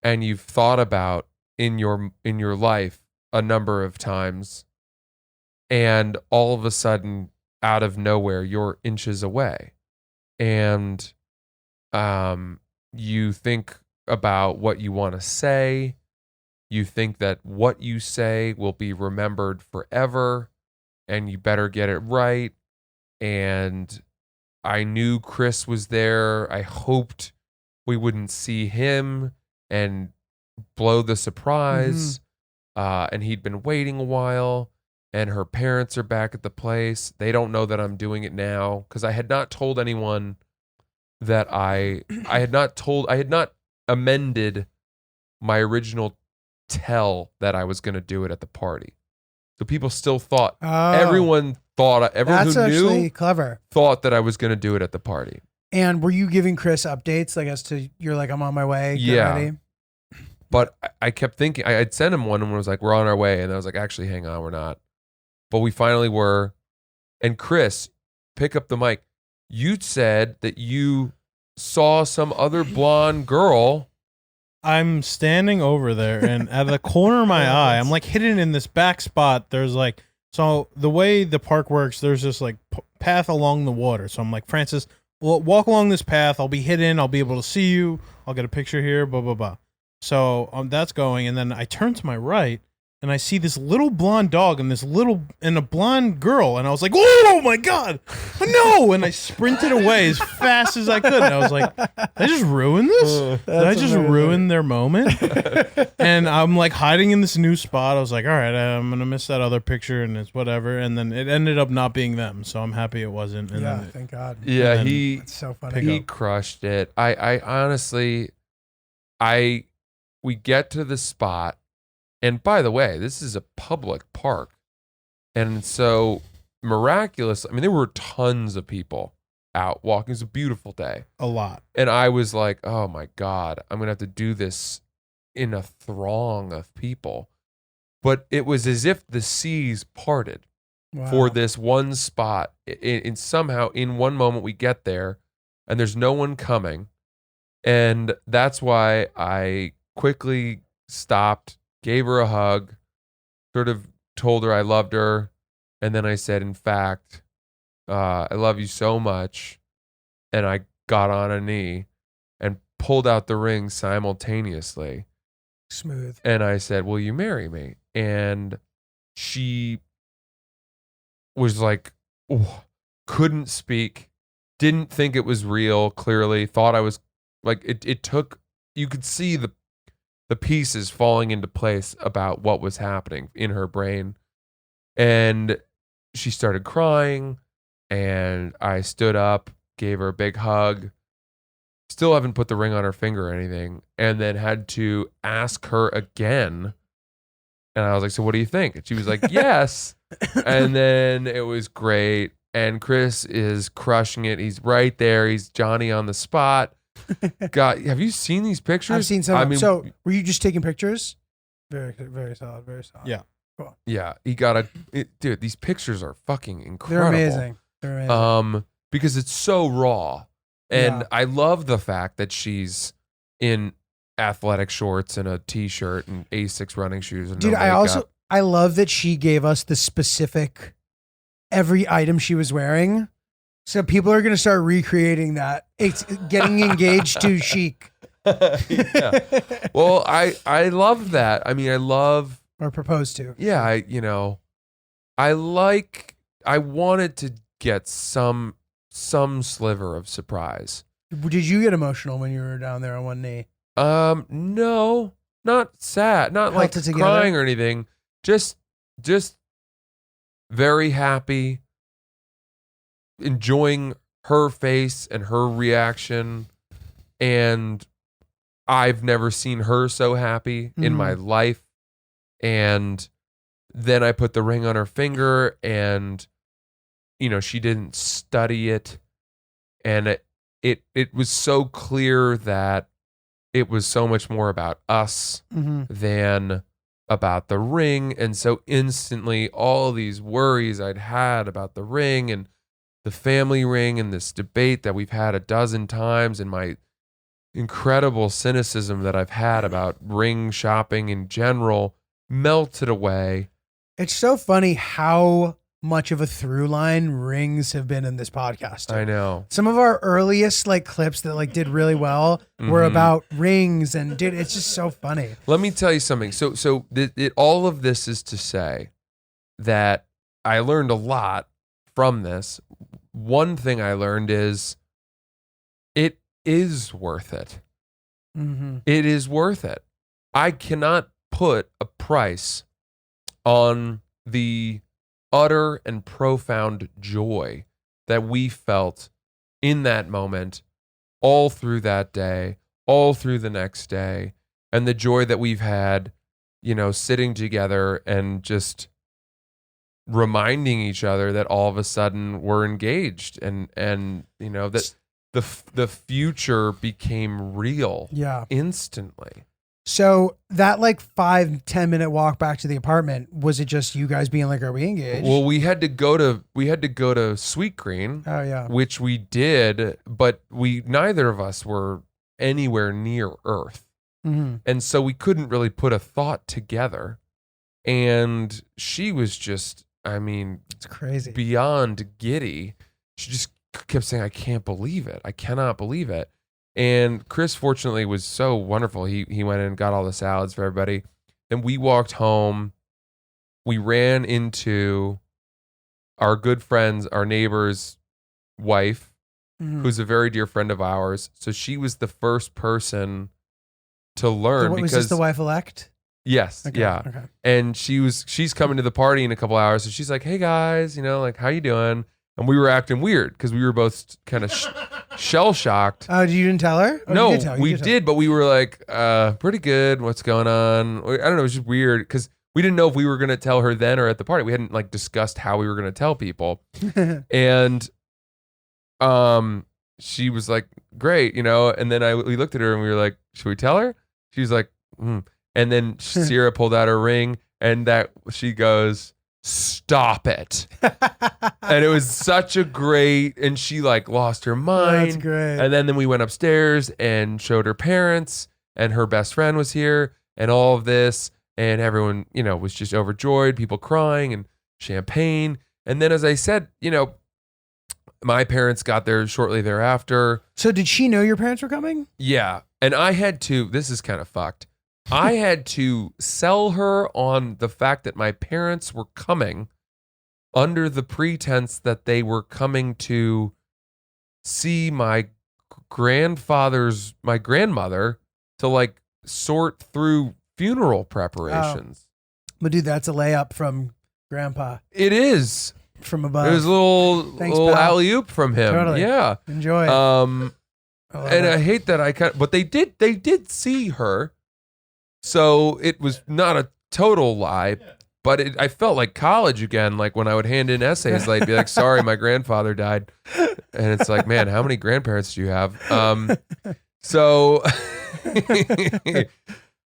and you've thought about in your life a number of times, and all of a sudden, out of nowhere, you're inches away. And you think about what you want to say. You think that what you say will be remembered forever, and you better get it right. And I knew Chris was there. I hoped we wouldn't see him and blow the surprise. And he'd been waiting a while, and her parents are back at the place. They don't know that I'm doing it now because I had not told anyone that I had not amended my original tell that I was going to do it at the party. So people still thought, everyone That's who actually knew clever. thought that I was going to do it at the party. And were you giving Chris updates, like as to you're like, I'm on my way, get Yeah. ready? But I kept thinking, I'd sent him one and was like, we're on our way. And I was like, actually, hang on, we're not. But we finally were. And Chris, pick up the mic. You said that you saw some other blonde girl. I'm standing over there, and at the corner of my eye, I'm like hidden in this back spot. There's like, so the way the park works, there's this like path along the water. So I'm like, Francis, walk along this path. I'll be hidden. I'll be able to see you. I'll get a picture here, blah, blah, blah. So that's going. And then I turn to my right, and I see this little blonde dog and a blonde girl. And I was like, oh my God, no. And I sprinted away as fast as I could. And I was like, did I just ruin this? Did I just ruin their moment? And I'm like hiding in this new spot. I was like, all right, I'm going to miss that other picture and it's whatever. And then it ended up not being them. So I'm happy it wasn't. And Yeah, then thank God. Yeah, It's so funny. he crushed it. I honestly, we get to the spot. And by the way, this is a public park. And so miraculous. I mean, there were tons of people out walking. It was a beautiful day. a lot. And I was like, oh my God, I'm going to have to do this in a throng of people. But it was as if the seas parted for this one spot. And somehow in one moment we get there and there's no one coming. And that's why I quickly stopped, gave her a hug, sort of told her I loved her. And then I said, in fact, I love you so much. And I got on a knee and pulled out the ring simultaneously. Smooth. And I said, will you marry me? And she was like, oh, couldn't speak, didn't think it was real, clearly, thought I was like, it took, you could see the pieces falling into place about what was happening in her brain. And she started crying, and I stood up, gave her a big hug. Still haven't put the ring on her finger or anything, and then had to ask her again. And I was like, so what do you think? And she was like, yes. And then it was great. And Chris is crushing it. He's right there. He's Johnny on the spot. God, have you seen these pictures? I've seen some. I mean, so were you just taking pictures? Very, very solid. Very solid. Yeah. Cool. yeah, he got dude, these pictures are fucking incredible. They're amazing. They're amazing. Because it's so raw. And Yeah. I love the fact that she's in athletic shorts and a t-shirt and Asics running shoes and Dude, no makeup. I love that she gave us the specific every item she was wearing. So people are going to start recreating that. It's getting engaged to chic. Yeah. Well, I love that. I mean, I love, Or proposed to. yeah, I wanted to get some sliver of surprise. Did you get emotional when you were down there on one knee? No, not sad, not Held like it together? crying or anything. Just very happy, enjoying her face and her reaction. And I've never seen her so happy in my life. And then I put the ring on her finger, and she didn't study it, and it was so clear that it was so much more about us than about the ring. And so instantly all these worries I'd had about the ring and the family ring and this debate that we've had a dozen times, and my incredible cynicism that I've had about ring shopping in general melted away. It's so funny how much of a through line rings have been in this podcast. I know. Some of our earliest clips that did really well were about rings, and dude, it's just so funny. Let me tell you something. So all of this is to say that I learned a lot from this. One thing I learned is it is worth it. It is worth it. I cannot put a price on the utter and profound joy that we felt in that moment, all through that day, all through the next day, and the joy that we've had, sitting together and just reminding each other that all of a sudden we're engaged, and that the future became real Yeah. instantly. So that like 5-10 minute walk back to the apartment, was it just you guys being like, are we engaged? Well, we had to go to Sweet Green, Oh yeah. which we did, but neither of us were anywhere near Earth. Mm-hmm. And so we couldn't really put a thought together. And she was just, I mean, It's crazy. beyond giddy. She just kept saying, I can't believe it. I cannot believe it. And Chris, fortunately, was so wonderful. He went in and got all the salads for everybody. Then we walked home. We ran into our good friends, our neighbor's wife, Mhm. who's a very dear friend of ours. So she was the first person to learn Was because this the wife elect? yes, Okay, yeah. Okay. And she's coming to the party in a couple hours. So she's like, hey guys, like, how you doing? And we were acting weird because we were both kind of shell shocked. Oh, you didn't tell her? Oh, No, you did tell her. we You tell did, but we were like, pretty good. What's going on? I don't know. It was just weird because we didn't know if we were going to tell her then or at the party. We hadn't like discussed how we were going to tell people. her. And she was like, great, and then we looked at her and we were like, should we tell her? She was like, And then Sierra pulled out her ring and she goes, stop it. And it was such a great, and she like lost her mind. That's great. And then we went upstairs and showed her parents, and her best friend was here, and all of this, and everyone, was just overjoyed, people crying and champagne. And then, as I said, my parents got there shortly thereafter. So did she know your parents were coming? Yeah. And I had to, this is kind of fucked. I had to sell her on the fact that my parents were coming under the pretense that they were coming to see my grandmother to like sort through funeral preparations. But dude, that's a layup from Grandpa It is. from above. It was a little Thanks, pal. alley-oop from him. Totally. Yeah. Enjoy. I love and it. I hate that but they did see her. So it was not a total lie, but I felt like college again. Like when I would hand in essays, like be like, sorry, my grandfather died. And it's like, man, how many grandparents do you have? So,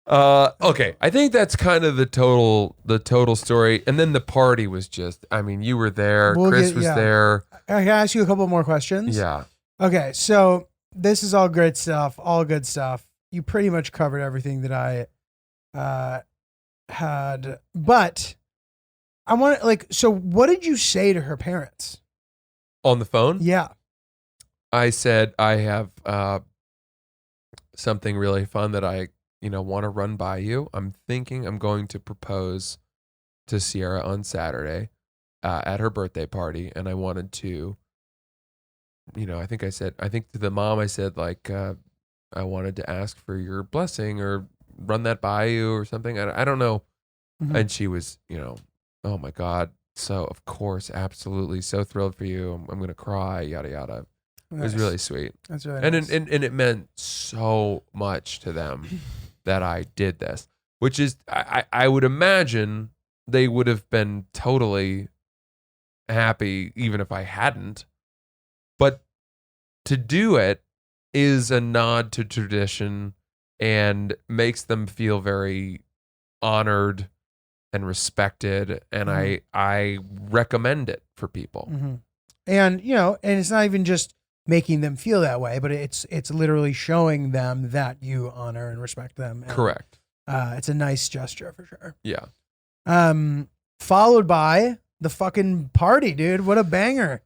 okay. I think that's kind of the total story. And then the party was just, I mean, you were there. Chris was there. Can I ask you a couple more questions? Yeah. Okay, so this is all great stuff, all good stuff. You pretty much covered everything that I had, but I want to so what did you say to her parents? On the phone? Yeah. I said, I have something really fun that I, want to run by you. I'm thinking I'm going to propose to Sierra on Saturday at her birthday party. And I wanted to, I think to the mom, I said, like, I wanted to ask for your blessing or run that by you or something. I don't know. Mhm. And she was, oh my God. So, of course, absolutely. So thrilled for you. I'm going to cry, yada, yada. It was Nice. really sweet. That's really And, nice. and it meant so much to them that I did this, which is, I would imagine they would have been totally happy even if I hadn't. But to do it is a nod to tradition and makes them feel very honored and respected. And I recommend it for people. Mhm. And and it's not even just making them feel that way, but it's literally showing them that you honor and respect them. And, Correct. It's a nice gesture for sure. Yeah. Followed by the fucking party, dude. What a banger.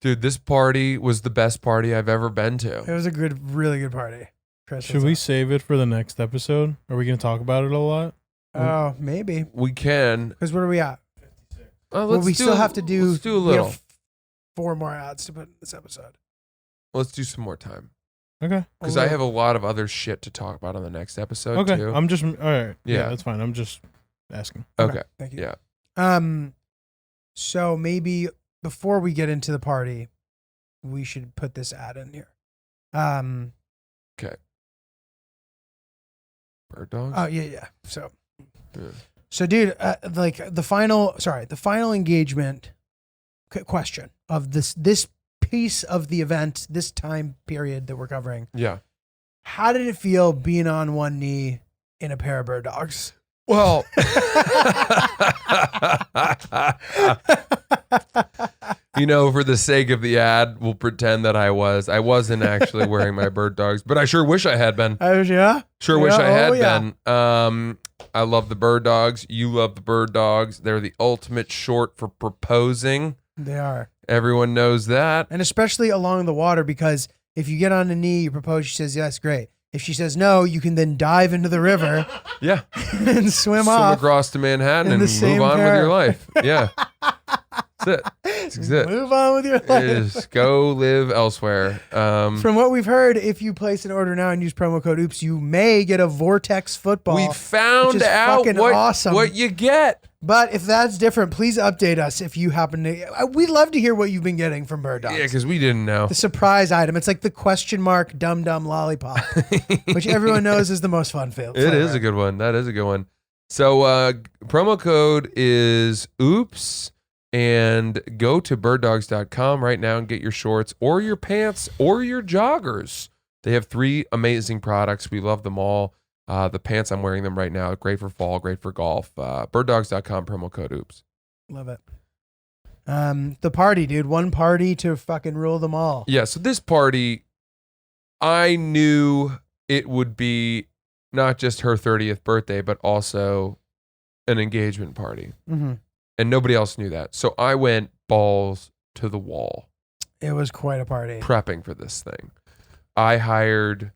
Dude, this party was the best party I've ever been to. It was a really good party. Chris, Should what's we up? save it for the next episode? Are we going to talk about it a lot? Oh, maybe. We can. Because where are we at? Let's we do- still have to do. Let's do a we have little. 4 more ads to put in this episode. Let's do some more time. Okay. Because I have a lot of other shit to talk about on the next episode Okay. too. I'm just, all right. Yeah, Yeah. that's fine. I'm just asking. Okay. Thank you. Yeah. So maybe before we get into the party, we should put this ad in here. Okay. Bird dogs? Oh yeah. So, Yeah. dude, like the final engagement question of this piece of the event, this time period that we're covering. Yeah. How did it feel being on one knee in a pair of bird dogs? Well, for the sake of the ad, we'll pretend that I was. I wasn't actually wearing my bird dogs, but I sure wish I had been. Yeah. Sure wish I had yeah. been. I love the bird dogs. You love the bird dogs. They're the ultimate short for proposing. They are. Everyone knows that. And especially along the water, because if you get on a knee, you propose, she says, yes, great. If she says no, you can then dive into the river Yeah. and swim off. across to Manhattan in and the same move on with pair. your life. Yeah. That's it. That's it. Move on with your life. Is go live elsewhere. From what we've heard, if you place an order now and use promo code OOPS, you may get a Vortex football. We found which is out fucking what, awesome. what you get. But if that's different, please update us if you happen to. We'd love to hear what you've been getting from Bird Dogs. Yeah, because we didn't know. The surprise item. It's like the question mark dum dum lollipop, which everyone knows is the most fun flavor. It is a good one. That is a good one. So promo code is OOPS, and go to birddogs.com right now and get your shorts or your pants or your joggers. They have 3 amazing products. We love them all. The pants, I'm wearing them right now. Great for fall, great for golf. Birddogs.com, promo code OOPS. Love it. The party, dude. One party to fucking rule them all. Yeah, so this party, I knew it would be not just her 30th birthday, but also an engagement party. Mm-hmm. And nobody else knew that. So I went balls to the wall. It was quite a party. Prepping for this thing. I hired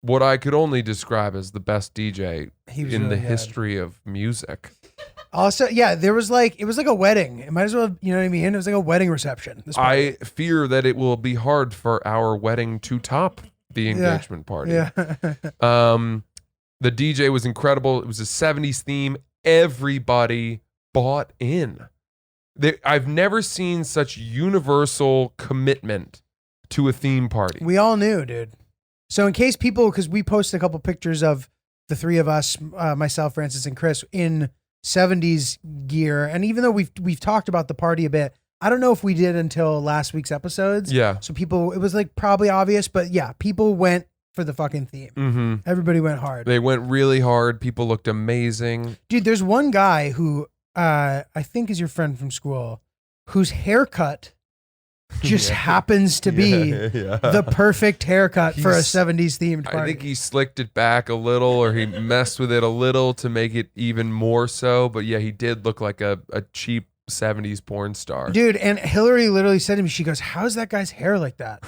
what I could only describe as the best DJ He was in really the good. history of music. Also, yeah, it was like a wedding. It might as well, you know what I mean? It was like a wedding reception. This party. I fear that it will be hard for our wedding to top the engagement party. Yeah. The DJ was incredible. It was a 70s theme. Everybody bought in. I've never seen such universal commitment to a theme party. We all knew, dude. So in case people, because we posted a couple pictures of the 3 of us, myself, Francis, and Chris, in 70s gear. And even though we've talked about the party a bit, I don't know if we did until last week's episodes. Yeah. So people, it was like probably obvious, but yeah, people went for the fucking theme. Mm-hmm. Everybody went hard. They went really hard. People looked amazing. Dude, there's one guy who I think is your friend from school whose haircut just happens to be the perfect haircut for a 70s themed party. I think he slicked it back a little, or he messed with it a little to make it even more so. But yeah, he did look like a cheap 70s porn star. Dude, and Hillary literally said to me, she goes, how's that guy's hair like that?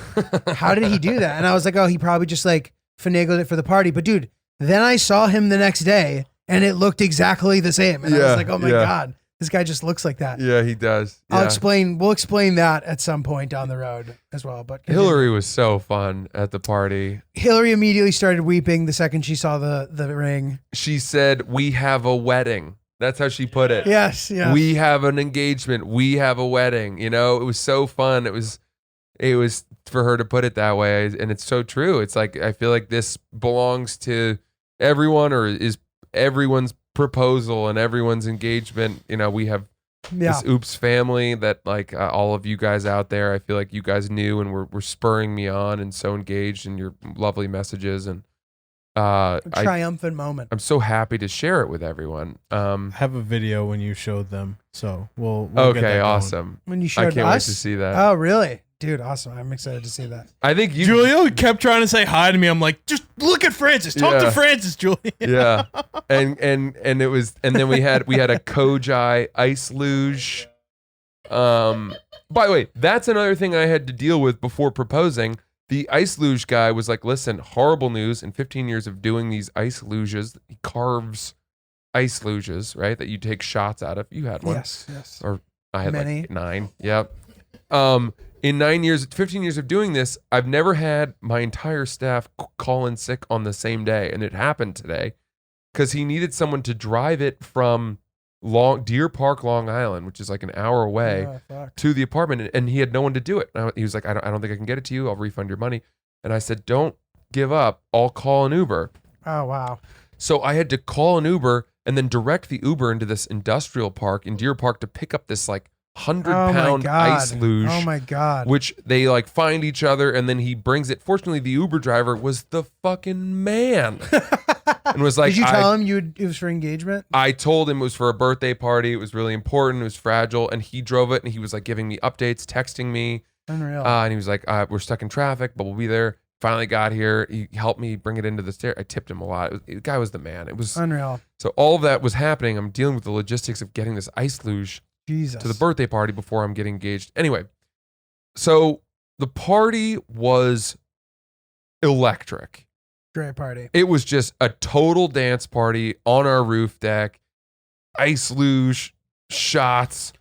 How did he do that? And I was like, oh, he probably just like finagled it for the party. But dude, then I saw him the next day and it looked exactly the same. And I was like, oh my God, this guy just looks like that. Yeah, he does. Yeah. We'll explain that at some point down the road as well. But Hillary was so fun at the party. Hillary immediately started weeping the second she saw the ring. She said, "We have a wedding." That's how she put it. Yes, yeah. We have an engagement. We have a wedding. You know, it was so fun. It was for her to put it that way, and it's so true. It's like, I feel like this belongs to everyone, or is everyone's proposal and everyone's engagement. You know, we have this Oops family that, like, all of you guys out there, I feel like you guys knew and were spurring me on and so engaged in your lovely messages, and a triumphant moment. I'm so happy to share it with everyone. Have a video when you showed them, so we'll get Okay, that going. awesome. When you showed I can't us? wait to see that. Oh, really? Dude, awesome. I'm excited to see that. I think you, Julia kept trying to say hi to me. I'm like, just look at Francis. Talk Yeah. to Francis, Julia. yeah, and it was, and then we had a Kojai ice luge. By the way, that's another thing I had to deal with before proposing. The ice luge guy was like, "Listen, horrible news. In 15 years of doing these ice luges, he carves ice luges, right? That you take shots out of. You had one, Yes. or I had Many. like 9. Yep. In 15 years of doing this, I've never had my entire staff call in sick on the same day, and it happened today because he needed someone to drive it from Deer Park, Long Island, which is like an hour away, Oh, fuck. to the apartment, and he had no one to do it. And he was like, I don't think I can get it to you. I'll refund your money. And I said, don't give up. I'll call an Uber. Oh, wow. So I had to call an Uber and then direct the Uber into this industrial park in Deer Park to pick up this like 100-pound ice luge. Oh, my God. Which they like find each other, and then he brings it. Fortunately, the Uber driver was the fucking man. and was like, Did you tell him it was for engagement? I told him it was for a birthday party. It was really important. It was fragile. And he drove it and he was like giving me updates, texting me. Unreal. And he was like, we're stuck in traffic, but we'll be there. Finally got here. He helped me bring it into the stair. I tipped him a lot. The guy was the man. It was unreal. So all of that was happening. I'm dealing with the logistics of getting this ice luge Jesus. to the birthday party before I'm getting engaged. Anyway, so the party was electric. Great party. It was just a total dance party on our roof deck, ice luge, shots.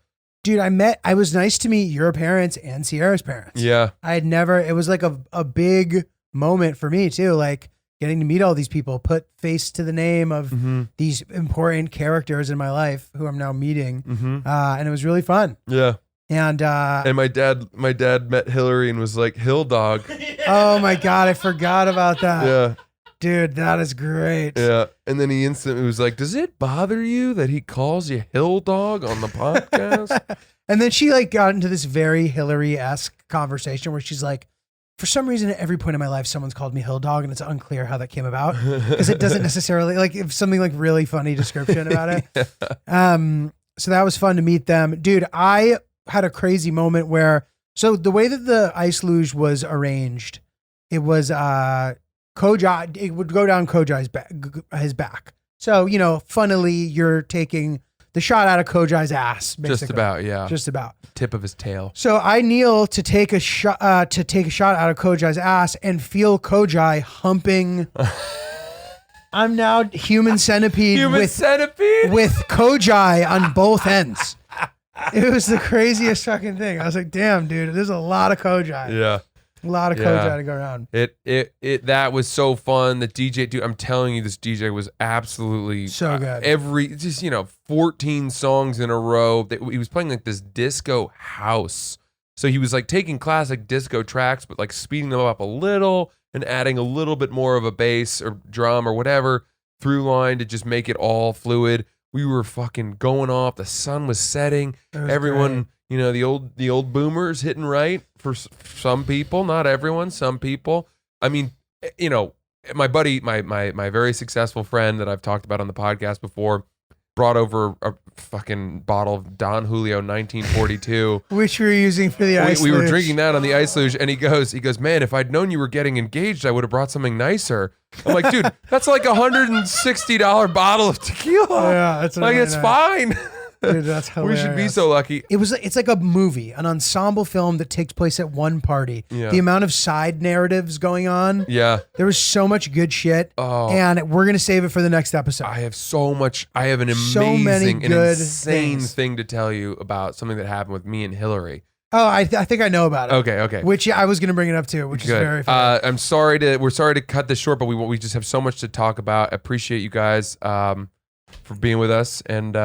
Dude, I was nice to meet your parents and Sierra's parents. Yeah. It was like a big moment for me too. Like getting to meet all these people, put face to the name of these important characters in my life who I'm now meeting. And it was really fun. Yeah. And my dad met Hillary and was like, Hill dog. Oh my God, I forgot about that. Yeah. Dude, that is great. Yeah. And then he instantly was like, does it bother you that he calls you Hill dog on the podcast? And then she like got into this very Hillary-esque conversation where she's like, for some reason, at every point in my life, someone's called me Hill Dog, and it's unclear how that came about because it doesn't necessarily like if something like really funny description about it. Yeah. So that was fun to meet them, dude. I had a crazy moment where so the way that the ice luge was arranged, it was Kojai. It would go down Kojai's back, his back. So funnily, you're taking the shot out of Kojai's ass, basically. Just about, yeah. Just about. Tip of his tail. So I kneel to take a shot out of Kojai's ass and feel Kojai humping. I'm now human centipede with Kojai on both ends. It was the craziest fucking thing. I was like, damn, dude, there's a lot of Kojai. Yeah. A lot of Kojai to go around. That was so fun. The DJ, dude, I'm telling you, this DJ was absolutely so good. 14 songs in a row. He was playing like this disco house. So he was like taking classic disco tracks, but like speeding them up a little and adding a little bit more of a bass or drum or whatever through line to just make it all fluid. We were fucking going off. The sun was setting. Everyone, great. The old boomers hitting right for some people, not everyone, some people. I mean, my buddy, my very successful friend that I've talked about on the podcast before brought over a fucking bottle of Don Julio 1942. Which we were using for the ice luge. We were drinking that on the ice luge, and he goes, man, if I'd known you were getting engaged, I would have brought something nicer. I'm like, dude, that's like $160 bottle of tequila. Yeah, that's like, it's fine. Dude, that's hilarious. We should be so lucky. It's like a movie, an ensemble film that takes place at one party. Yeah. The amount of side narratives going on. Yeah. There was so much good shit. Oh. And we're going to save it for the next episode. I have an amazing, insane thing to tell you about something that happened with me and Hillary. Oh, I think I know about it. Okay. Which I was going to bring it up too, which is very funny. we're sorry to cut this short, but we just have so much to talk about. Appreciate you guys for being with us. And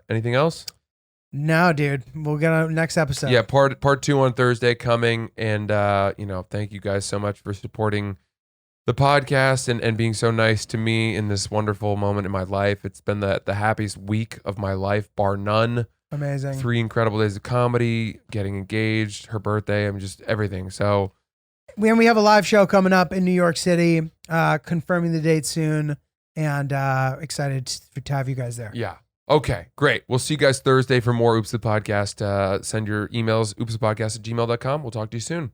anything else? No, dude. We'll get on next episode. Yeah, part 2 on Thursday coming. And thank you guys so much for supporting the podcast and being so nice to me in this wonderful moment in my life. It's been the happiest week of my life, bar none. Amazing. 3 incredible days of comedy, getting engaged, her birthday, just everything. So we have a live show coming up in New York City, confirming the date soon, and excited to have you guys there. Yeah. Okay, great. We'll see you guys Thursday for more Oops the Podcast. Send your emails, oopsthepodcast@gmail.com. We'll talk to you soon.